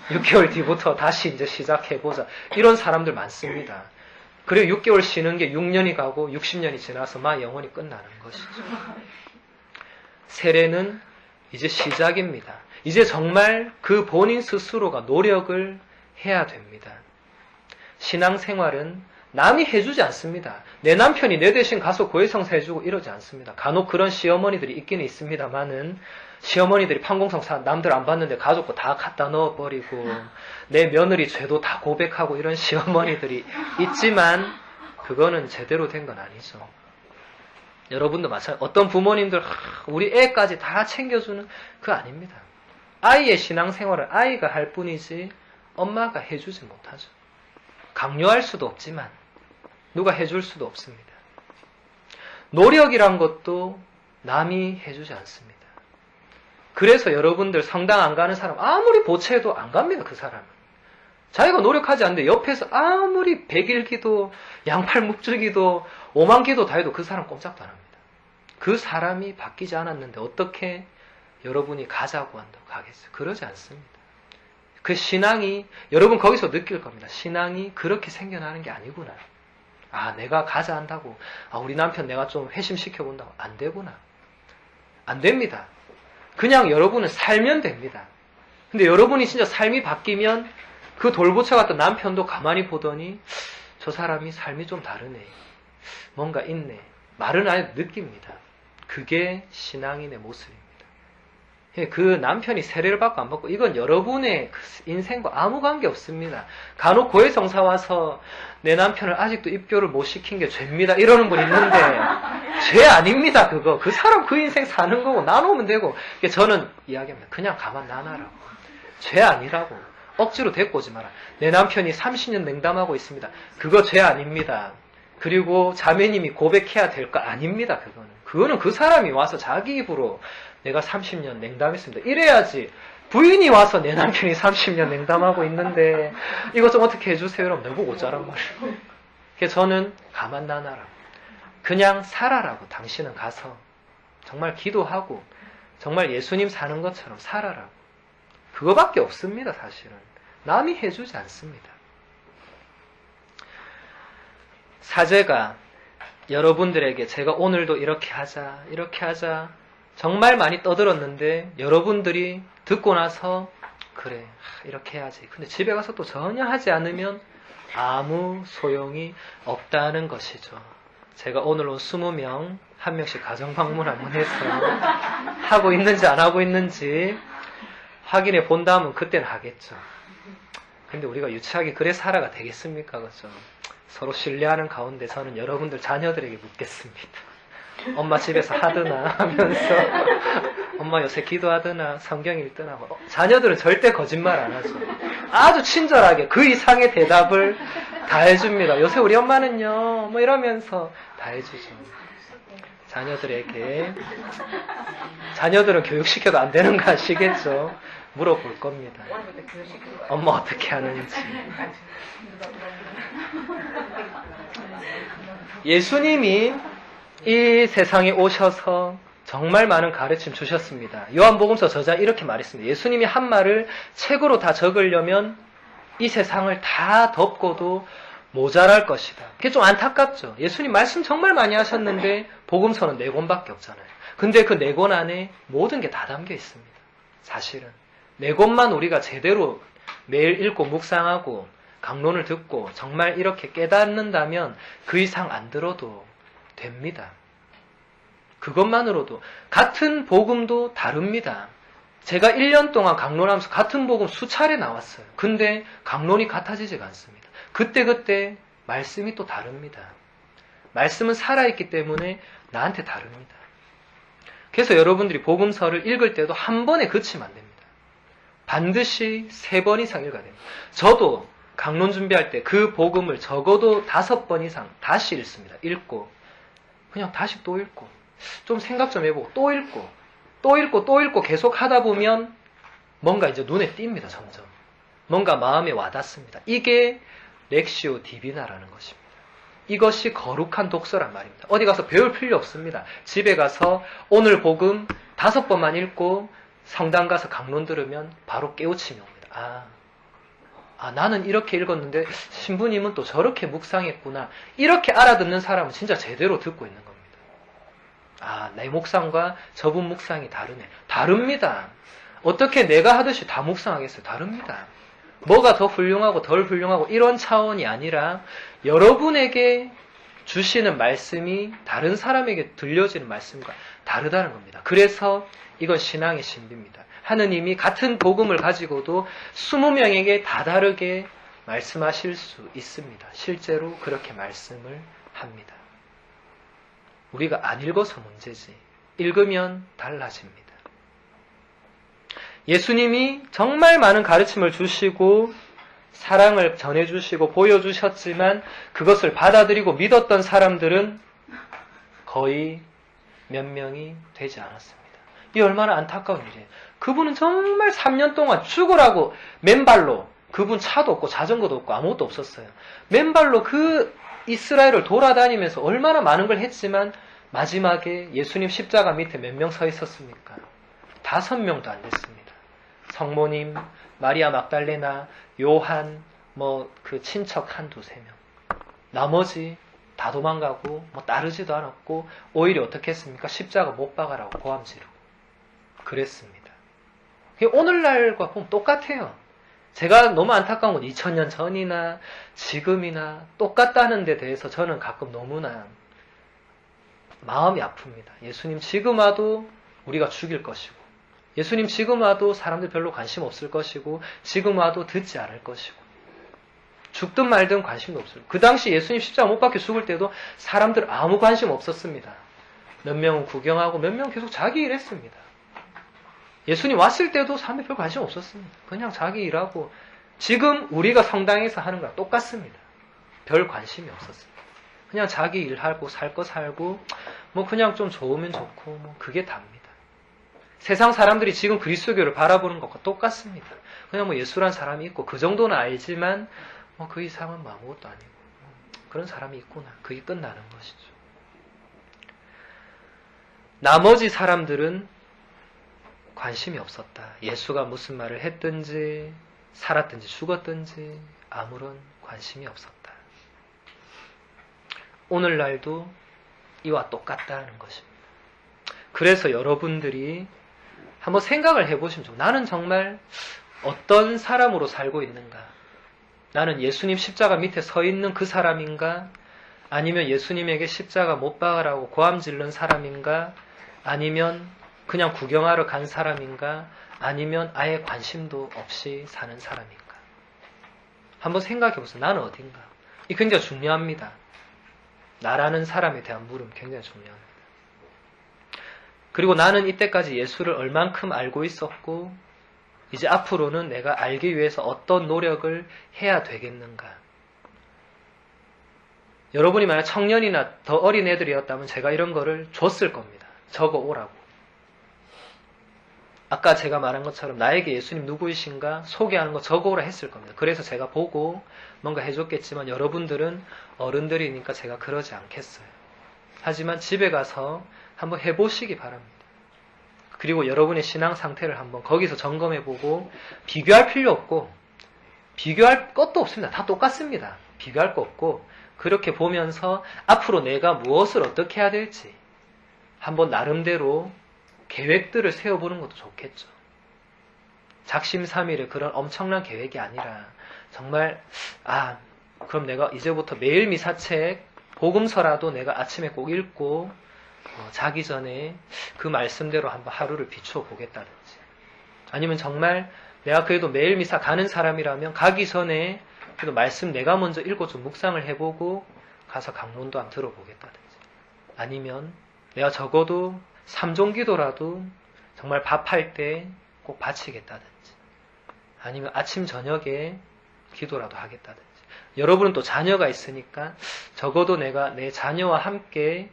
B: 6개월 뒤부터 다시 이제 시작해보자. 이런 사람들 많습니다. 그리고 6개월 쉬는 게 6년이 가고 60년이 지나서 막 영원히 끝나는 것이죠. 세례는 이제 시작입니다. 이제 정말 그 본인 스스로가 노력을 해야 됩니다. 신앙생활은 남이 해주지 않습니다. 내 남편이 내 대신 가서 고해성사 해주고 이러지 않습니다. 간혹 그런 시어머니들이 있기는 있습니다만은 시어머니들이 판공성사 남들 안 봤는데 가족 거 다 갖다 넣어버리고 내 며느리 죄도 다 고백하고 이런 시어머니들이 있지만 그거는 제대로 된 건 아니죠. 여러분도 마찬가지. 어떤 부모님들 우리 애까지 다 챙겨주는 그거 아닙니다. 아이의 신앙생활은 아이가 할 뿐이지 엄마가 해주지 못하죠. 강요할 수도 없지만 누가 해줄 수도 없습니다. 노력이란 것도 남이 해주지 않습니다. 그래서 여러분들 성당 안 가는 사람 아무리 보채도 안 갑니다. 그 사람은. 자기가 노력하지 않는데 옆에서 아무리 100일기도 양팔 묵주기도 5만기도 다 해도 그 사람 꼼짝도 안 합니다. 그 사람이 바뀌지 않았는데 어떻게 여러분이 가자고 한다고 가겠어요? 그러지 않습니다. 그 신앙이 여러분 거기서 느낄 겁니다. 신앙이 그렇게 생겨나는 게 아니구나. 내가 가자 한다고 우리 남편 내가 좀 회심시켜 본다고 안 되구나. 안 됩니다. 그냥 여러분은 살면 됩니다. 근데 여러분이 진짜 삶이 바뀌면 그 돌보차 같던 남편도 가만히 보더니 저 사람이 삶이 좀 다르네. 뭔가 있네. 말은 안 해도 느낍니다. 그게 신앙인의 모습입니다. 그 남편이 세례를 받고 안 받고 이건 여러분의 인생과 아무 관계 없습니다. 간혹 고해성사 와서 내 남편을 아직도 입교를 못 시킨 게 죄입니다. 이러는 분 있는데 죄 아닙니다. 그거. 그 사람 그 인생 사는 거고 나누면 되고. 저는 이야기합니다. 그냥 가만 놔놔라고. 죄 아니라고. 억지로 데리고 오지 마라. 내 남편이 30년 냉담하고 있습니다. 그거 죄 아닙니다. 그리고 자매님이 고백해야 될 거 아닙니다. 그거는 그 사람이 와서 자기 입으로 내가 30년 냉담했습니다. 이래야지. 부인이 와서 내 남편이 30년 냉담하고 있는데 이거 좀 어떻게 해주세요. 이러면 내보고 어쩌란 말이에요. 그래서 저는 가만 놔놔라. 그냥 살아라고. 당신은 가서 정말 기도하고 정말 예수님 사는 것처럼 살아라고. 그거밖에 없습니다. 사실은. 남이 해주지 않습니다. 사제가 여러분들에게 제가 오늘도 이렇게 하자 정말 많이 떠들었는데 여러분들이 듣고 나서 그래, 이렇게 해야지. 근데 집에 가서 또 전혀 하지 않으면 아무 소용이 없다는 것이죠. 제가 오늘 온 20명, 한 명씩 가정방문 한번 해서 하고 있는지 안 하고 있는지 확인해 본다면 그때는 하겠죠. 근데 우리가 유치하게 그래 살아가 되겠습니까? 그죠? 서로 신뢰하는 가운데 저는 여러분들 자녀들에게 묻겠습니다. 엄마 집에서 하드나 하면서 엄마 요새 기도하드나 성경 읽드나 자녀들은 절대 거짓말 안 하죠. 아주 친절하게 그 이상의 대답을 다 해줍니다. 요새 우리 엄마는요 뭐 이러면서 다 해주죠. 자녀들은 교육시켜도 안 되는 거 아시겠죠? 물어볼 겁니다. 엄마 어떻게 하는지. 예수님이 이 세상에 오셔서 정말 많은 가르침 주셨습니다. 요한복음서 저자 이렇게 말했습니다. 예수님이 한 말을 책으로 다 적으려면 이 세상을 다 덮고도 모자랄 것이다. 그게 좀 안타깝죠. 예수님 말씀 정말 많이 하셨는데 복음서는 4권밖에 없잖아요. 근데 그 4권 안에 모든 게 다 담겨 있습니다. 사실은 4권만 우리가 제대로 매일 읽고 묵상하고 강론을 듣고 정말 이렇게 깨닫는다면 그 이상 안 들어도 됩니다. 그것만으로도 같은 복음도 다릅니다. 제가 1년 동안 강론하면서 같은 복음 수차례 나왔어요. 근데 강론이 같아지지가 않습니다. 그때그때 말씀이 또 다릅니다. 말씀은 살아있기 때문에 나한테 다릅니다. 그래서 여러분들이 복음서를 읽을 때도 한 번에 그치면 안 됩니다. 반드시 3번 이상 읽어야 됩니다. 저도 강론 준비할 때 그 복음을 적어도 5번 이상 다시 읽습니다. 읽고 그냥 다시 또 읽고 좀 생각 좀 해보고 또 읽고 또 읽고 또 읽고 계속 하다 보면 뭔가 이제 눈에 띕니다. 점점 뭔가 마음에 와닿습니다. 이게 렉시오 디비나라는 것입니다. 이것이 거룩한 독서란 말입니다. 어디 가서 배울 필요 없습니다. 집에 가서 오늘 복음 5번만 읽고 성당 가서 강론 들으면 바로 깨우침이 옵니다. 나는 이렇게 읽었는데 신부님은 또 저렇게 묵상했구나. 이렇게 알아듣는 사람은 진짜 제대로 듣고 있는 겁니다. 내 묵상과 저분 묵상이 다르네. 다릅니다. 어떻게 내가 하듯이 다 묵상하겠어요? 다릅니다. 뭐가 더 훌륭하고 덜 훌륭하고 이런 차원이 아니라 여러분에게 주시는 말씀이 다른 사람에게 들려지는 말씀과 다르다는 겁니다. 그래서 이건 신앙의 신비입니다. 하느님이 같은 복음을 가지고도 20명에게 다 다르게 말씀하실 수 있습니다. 실제로 그렇게 말씀을 합니다. 우리가 안 읽어서 문제지 읽으면 달라집니다. 예수님이 정말 많은 가르침을 주시고 사랑을 전해주시고 보여주셨지만 그것을 받아들이고 믿었던 사람들은 거의 몇 명이 되지 않았습니다. 이 얼마나 안타까운 일이에요. 그분은 정말 3년 동안 죽으라고 맨발로, 그분 차도 없고 자전거도 없고 아무것도 없었어요. 맨발로 그 이스라엘을 돌아다니면서 얼마나 많은 걸 했지만 마지막에 예수님 십자가 밑에 몇 명 서 있었습니까? 5명도 안 됐습니다. 성모님, 마리아 막달레나, 요한, 그 친척 1~2~3명. 나머지 다 도망가고 따르지도 않았고 오히려 어떻게 했습니까? 십자가 못 박아라고 고함 지르고 그랬습니다. 오늘날과 보면 똑같아요. 제가 너무 안타까운 건 2000년 전이나 지금이나 똑같다는 데 대해서 저는 가끔 너무나 마음이 아픕니다. 예수님 지금 와도 우리가 죽일 것이고 예수님 지금 와도 사람들 별로 관심 없을 것이고 지금 와도 듣지 않을 것이고 죽든 말든 관심도 없어요. 그 당시 예수님 십자가 못 박혀 죽을 때도 사람들 아무 관심 없었습니다. 몇 명은 구경하고 몇 명은 계속 자기 일 했습니다. 예수님 왔을 때도 사람들 별 관심 없었습니다. 그냥 자기 일하고 지금 우리가 성당에서 하는 거랑 똑같습니다. 별 관심이 없었습니다. 그냥 자기 일하고 살 거 살고 그냥 좀 좋으면 좋고 그게 답니다. 세상 사람들이 지금 그리스도교를 바라보는 것과 똑같습니다. 그냥 예수란 사람이 있고 그 정도는 알지만 그 이상은 아무것도 아니고 그런 사람이 있구나. 그게 끝나는 것이죠. 나머지 사람들은 관심이 없었다. 예수가 무슨 말을 했든지 살았든지 죽었든지 아무런 관심이 없었다. 오늘날도 이와 똑같다는 것입니다. 그래서 여러분들이 한번 생각을 해보시면 나는 정말 어떤 사람으로 살고 있는가? 나는 예수님 십자가 밑에 서 있는 그 사람인가? 아니면 예수님에게 십자가 못 박으라고 고함 지른 사람인가? 아니면 그냥 구경하러 간 사람인가? 아니면 아예 관심도 없이 사는 사람인가? 한번 생각해 보세요. 나는 어딘가? 이 굉장히 중요합니다. 나라는 사람에 대한 물음 굉장히 중요합니다. 그리고 나는 이때까지 예수를 얼만큼 알고 있었고 이제 앞으로는 내가 알기 위해서 어떤 노력을 해야 되겠는가? 여러분이 만약 청년이나 더 어린 애들이었다면 제가 이런 거를 줬을 겁니다. 적어 오라고. 아까 제가 말한 것처럼 나에게 예수님 누구이신가 소개하는 거 적어 오라 했을 겁니다. 그래서 제가 보고 뭔가 해줬겠지만 여러분들은 어른들이니까 제가 그러지 않겠어요. 하지만 집에 가서 한번 해보시기 바랍니다. 그리고 여러분의 신앙 상태를 한번 거기서 점검해보고 비교할 필요 없고 비교할 것도 없습니다. 다 똑같습니다. 비교할 거 없고 그렇게 보면서 앞으로 내가 무엇을 어떻게 해야 될지 한번 나름대로 계획들을 세워보는 것도 좋겠죠. 작심삼일의 그런 엄청난 계획이 아니라 정말 그럼 내가 이제부터 매일 미사책 복음서라도 내가 아침에 꼭 읽고 자기 전에 그 말씀대로 한번 하루를 비추어 보겠다든지 아니면 정말 내가 그래도 매일 미사 가는 사람이라면 가기 전에 그래도 말씀 내가 먼저 읽고 좀 묵상을 해보고 가서 강론도 한번 들어보겠다든지 아니면 내가 적어도 3종 기도라도 정말 밥할 때 꼭 바치겠다든지 아니면 아침 저녁에 기도라도 하겠다든지 여러분은 또 자녀가 있으니까 적어도 내가 내 자녀와 함께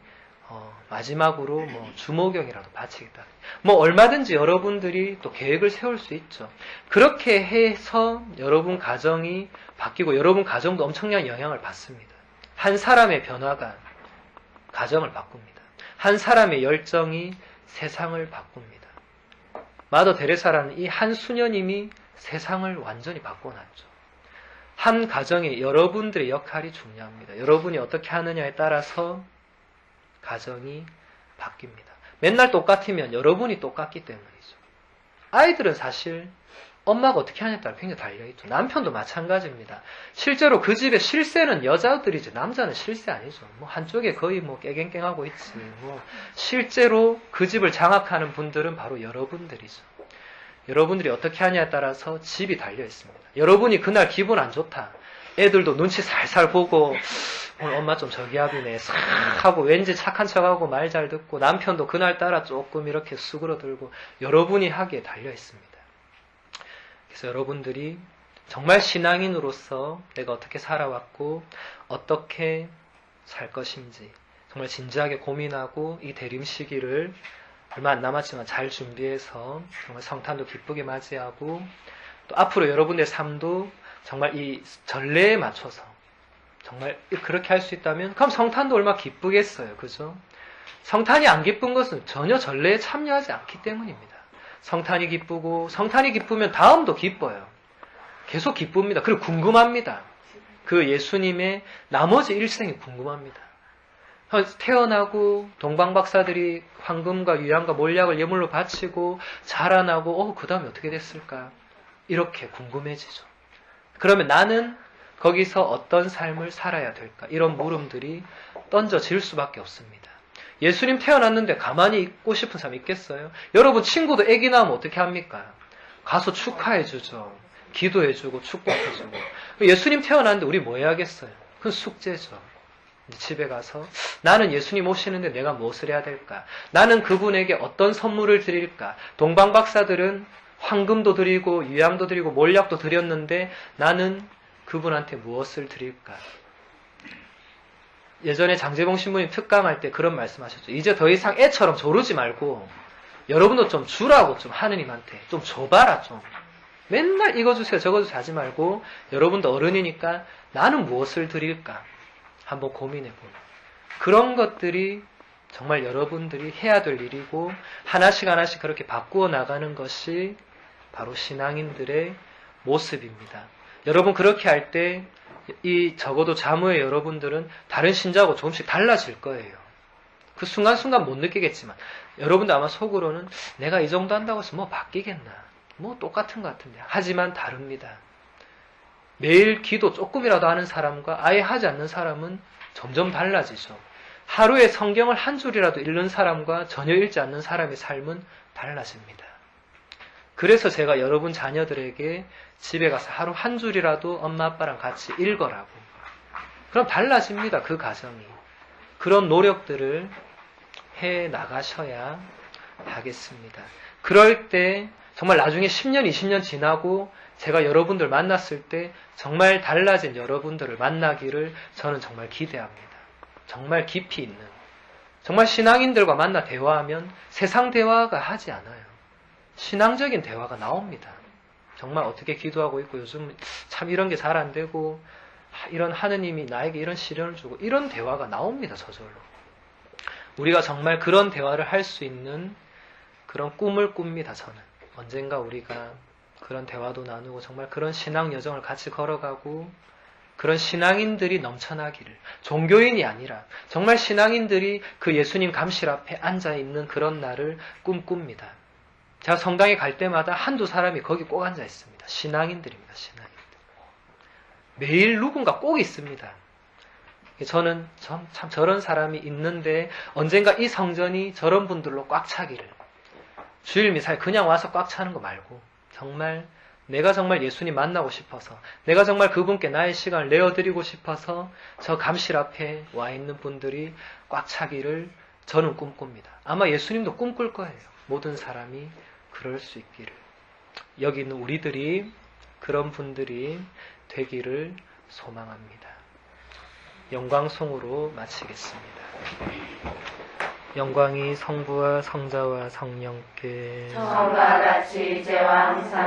B: 마지막으로 주모경이라도 바치겠다. 얼마든지 여러분들이 또 계획을 세울 수 있죠. 그렇게 해서 여러분 가정이 바뀌고 여러분 가정도 엄청난 영향을 받습니다. 한 사람의 변화가 가정을 바꿉니다. 한 사람의 열정이 세상을 바꿉니다. 마더 데레사라는 이 한 수녀님이 세상을 완전히 바꿔놨죠. 한 가정에 여러분들의 역할이 중요합니다. 여러분이 어떻게 하느냐에 따라서 가정이 바뀝니다. 맨날 똑같으면 여러분이 똑같기 때문이죠. 아이들은 사실 엄마가 어떻게 하냐에 따라 굉장히 달려있죠. 남편도 마찬가지입니다. 실제로 그 집의 실세는 여자들이지 남자는 실세 아니죠. 한쪽에 거의 깨갱깽하고 있지. 실제로 그 집을 장악하는 분들은 바로 여러분들이죠. 여러분들이 어떻게 하냐에 따라서 집이 달려있습니다. 여러분이 그날 기분 안 좋다. 애들도 눈치 살살 보고 오늘 엄마 좀 저기압이네 싹 하고 왠지 착한 척하고 말 잘 듣고 남편도 그날따라 조금 이렇게 수그러들고 여러분이 하기에 달려있습니다. 그래서 여러분들이 정말 신앙인으로서 내가 어떻게 살아왔고 어떻게 살 것인지 정말 진지하게 고민하고 이 대림 시기를 얼마 안 남았지만 잘 준비해서 정말 성탄도 기쁘게 맞이하고 또 앞으로 여러분의 삶도 정말 이 전례에 맞춰서 정말 그렇게 할 수 있다면 그럼 성탄도 얼마나 기쁘겠어요. 그죠? 성탄이 안 기쁜 것은 전혀 전례에 참여하지 않기 때문입니다. 성탄이 기쁘고 성탄이 기쁘면 다음도 기뻐요. 계속 기쁩니다. 그리고 궁금합니다. 그 예수님의 나머지 일생이 궁금합니다. 태어나고 동방박사들이 황금과 유향과 몰약을 예물로 바치고 자라나고 그 다음에 어떻게 됐을까? 이렇게 궁금해지죠. 그러면 나는 거기서 어떤 삶을 살아야 될까? 이런 물음들이 던져질 수밖에 없습니다. 예수님 태어났는데 가만히 있고 싶은 사람 있겠어요? 여러분 친구도 아기 낳으면 어떻게 합니까? 가서 축하해주죠. 기도해주고 축복해주고. 예수님 태어났는데 우리 뭐 해야겠어요? 그건 숙제죠. 집에 가서 나는 예수님 오시는데 내가 무엇을 해야 될까? 나는 그분에게 어떤 선물을 드릴까? 동방박사들은 황금도 드리고 유향도 드리고 몰약도 드렸는데 나는 그분한테 무엇을 드릴까? 예전에 장재봉 신부님 특강할 때 그런 말씀하셨죠. 이제 더 이상 애처럼 조르지 말고 여러분도 좀 주라고 좀 하느님한테 좀 줘봐라 좀. 맨날 이거 주세요 저거 주세요 하지 말고 여러분도 어른이니까 나는 무엇을 드릴까? 한번 고민해보는 그런 것들이 정말 여러분들이 해야 될 일이고 하나씩 하나씩 그렇게 바꾸어 나가는 것이 바로 신앙인들의 모습입니다. 여러분 그렇게 할 때 이 적어도 자모의 여러분들은 다른 신자하고 조금씩 달라질 거예요. 그 순간순간 못 느끼겠지만 여러분도 아마 속으로는 내가 이 정도 한다고 해서 뭐 바뀌겠나. 뭐 똑같은 것 같은데. 하지만 다릅니다. 매일 기도 조금이라도 하는 사람과 아예 하지 않는 사람은 점점 달라지죠. 하루에 성경을 한 줄이라도 읽는 사람과 전혀 읽지 않는 사람의 삶은 달라집니다. 그래서 제가 여러분 자녀들에게 집에 가서 하루 한 줄이라도 엄마 아빠랑 같이 읽어라고. 그럼 달라집니다. 그 가정이. 그런 노력들을 해 나가셔야 하겠습니다. 그럴 때 정말 나중에 10년, 20년 지나고 제가 여러분들 만났을 때 정말 달라진 여러분들을 만나기를 저는 정말 기대합니다. 정말 깊이 있는. 정말 신앙인들과 만나 대화하면 세상 대화가 하지 않아요. 신앙적인 대화가 나옵니다. 정말 어떻게 기도하고 있고 요즘 참 이런 게 잘 안 되고 이런 하느님이 나에게 이런 시련을 주고 이런 대화가 나옵니다. 저절로. 우리가 정말 그런 대화를 할 수 있는 그런 꿈을 꿉니다. 저는. 언젠가 우리가 그런 대화도 나누고 정말 그런 신앙 여정을 같이 걸어가고 그런 신앙인들이 넘쳐나기를, 종교인이 아니라 정말 신앙인들이 그 예수님 감실 앞에 앉아있는 그런 날을 꿈꿉니다. 제가 성당에 갈 때마다 한두 사람이 거기 꼭 앉아 있습니다. 신앙인들입니다. 신앙인들. 매일 누군가 꼭 있습니다. 저는 참 저런 사람이 있는데 언젠가 이 성전이 저런 분들로 꽉 차기를, 주일 미사에 그냥 와서 꽉 차는 거 말고 정말 내가 정말 예수님 만나고 싶어서, 내가 정말 그분께 나의 시간을 내어드리고 싶어서 저 감실 앞에 와 있는 분들이 꽉 차기를 저는 꿈꿉니다. 아마 예수님도 꿈꿀 거예요. 모든 사람이 그럴 수 있기를. 여기 있는 우리들이 그런 분들이 되기를 소망합니다. 영광송으로 마치겠습니다. 영광이 성부와 성자와 성령께
C: 처음과 같이 이제와 항상